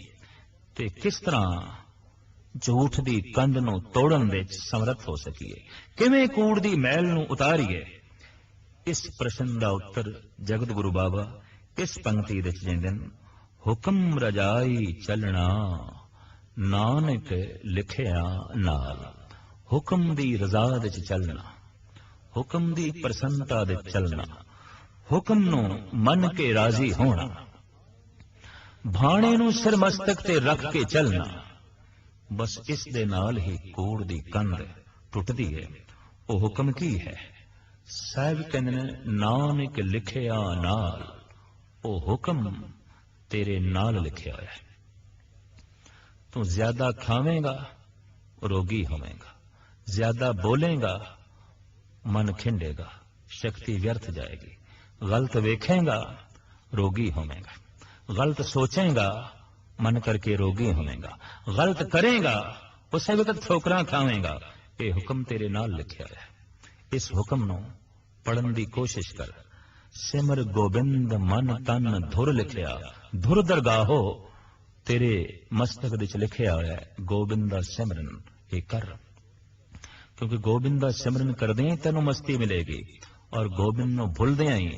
A: ਤੇ ਕਿਸ ਤਰ੍ਹਾਂ ਝੂਠ ਦੀ ਕੰਧ ਨੂੰ ਤੋੜਨ ਵਿੱਚ ਸਮਰੱਥ ਹੋ ਸਕੀਏ, ਕਿਵੇਂ ਕੂੜ ਦੀ ਮੈਲ ਨੂੰ ਉਤਾਰੀਏ। ਇਸ ਪ੍ਰਸ਼ਨ ਦਾ ਉੱਤਰ ਜਗਤ ਗੁਰੂ ਬਾਬਾ ਇਸ ਪੰਕਤੀ ਵਿੱਚ ਦਿੰਦੇ ਹਨ, ਹੁਕਮ ਰਜਾਈ ਚੱਲਣਾ, ਨਾਨਕ ਲਿਖਿਆ ਨਾਲ। ਹੁਕਮ ਦੀ ਰਜ਼ਾ ਵਿੱਚ ਚੱਲਣਾ, ਹੁਕਮ ਦੀ ਪ੍ਰਸੰਨਤਾ ਵਿੱਚ ਚੱਲਣਾ, ਹੁਕਮ ਨੂੰ ਮੰਨ ਕੇ ਰਾਜ਼ੀ ਹੋਣਾ, ਭਾਣੇ ਨੂੰ ਸਿਰ ਮਸਤਕ ਤੇ ਰੱਖ ਕੇ ਚੱਲਣਾ। ਬਸ ਇਸ ਦੇ ਨਾਲ ਹੀ ਕੂੜ ਦੀ ਕੰਧ ਟੁੱਟਦੀ ਹੈ। ਉਹ ਹੁਕਮ ਕੀ ਹੈ? ਸਾਹਿਬ ਕਹਿੰਦੇ ਨੇ, ਨਾਨਕ ਲਿਖਿਆ ਨਾਲ। ਉਹ ਹੁਕਮ ਤੇਰੇ ਨਾਲ ਲਿਖਿਆ ਹੋਇਆ ਹੈ। ਤੂੰ ਜ਼ਿਆਦਾ ਖਾਵੇਂਗਾ ਰੋਗੀ ਹੋਵੇਂਗਾ, ਜ਼ਿਆਦਾ ਬੋਲੇਗਾ ਮਨ ਖਿੰਡੇਗਾ, ਸ਼ਕਤੀ ਵਿਅਰਥ ਜਾਏਗੀ। ਗਲਤ ਵੇਖੇਗਾ ਰੋਗੀ ਹੋਵੇਂਗਾ, गलत सोचेगा मन करके रोगी होवेगा, गलत करेगा उसे वक्त ठोकरां खावेगा। ये हुक्म तेरे नाल लिखिया है। इस हुक्म नूं पढ़न दी कोशिश कर। सिमर गोबिंद मन तन धुर लिखिया, धुर दरगाहो तेरे मस्तक विच लिखिया होया है। गोबिंद दा सिमरन ये कर, क्योंकि गोबिंद दा सिमरन करदे तेनों मस्ती मिलेगी, और गोबिंद नूं भुलदियां ही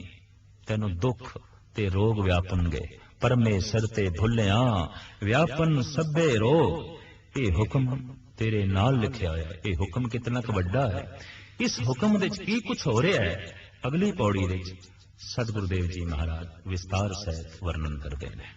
A: तेनों दुख ते रोग व्यापणगे। परमेसर ते भुलिया व्यापन सभे रोग। ये हुक्म तेरे नाल लिखिया होया है। ये हुक्म कितना क वड्डा है। इस हुक्म विच की कुछ हो रहा है, अगली पौड़ी विच सतगुरुदेव जी महाराज विस्तार सहित वर्णन करते हैं।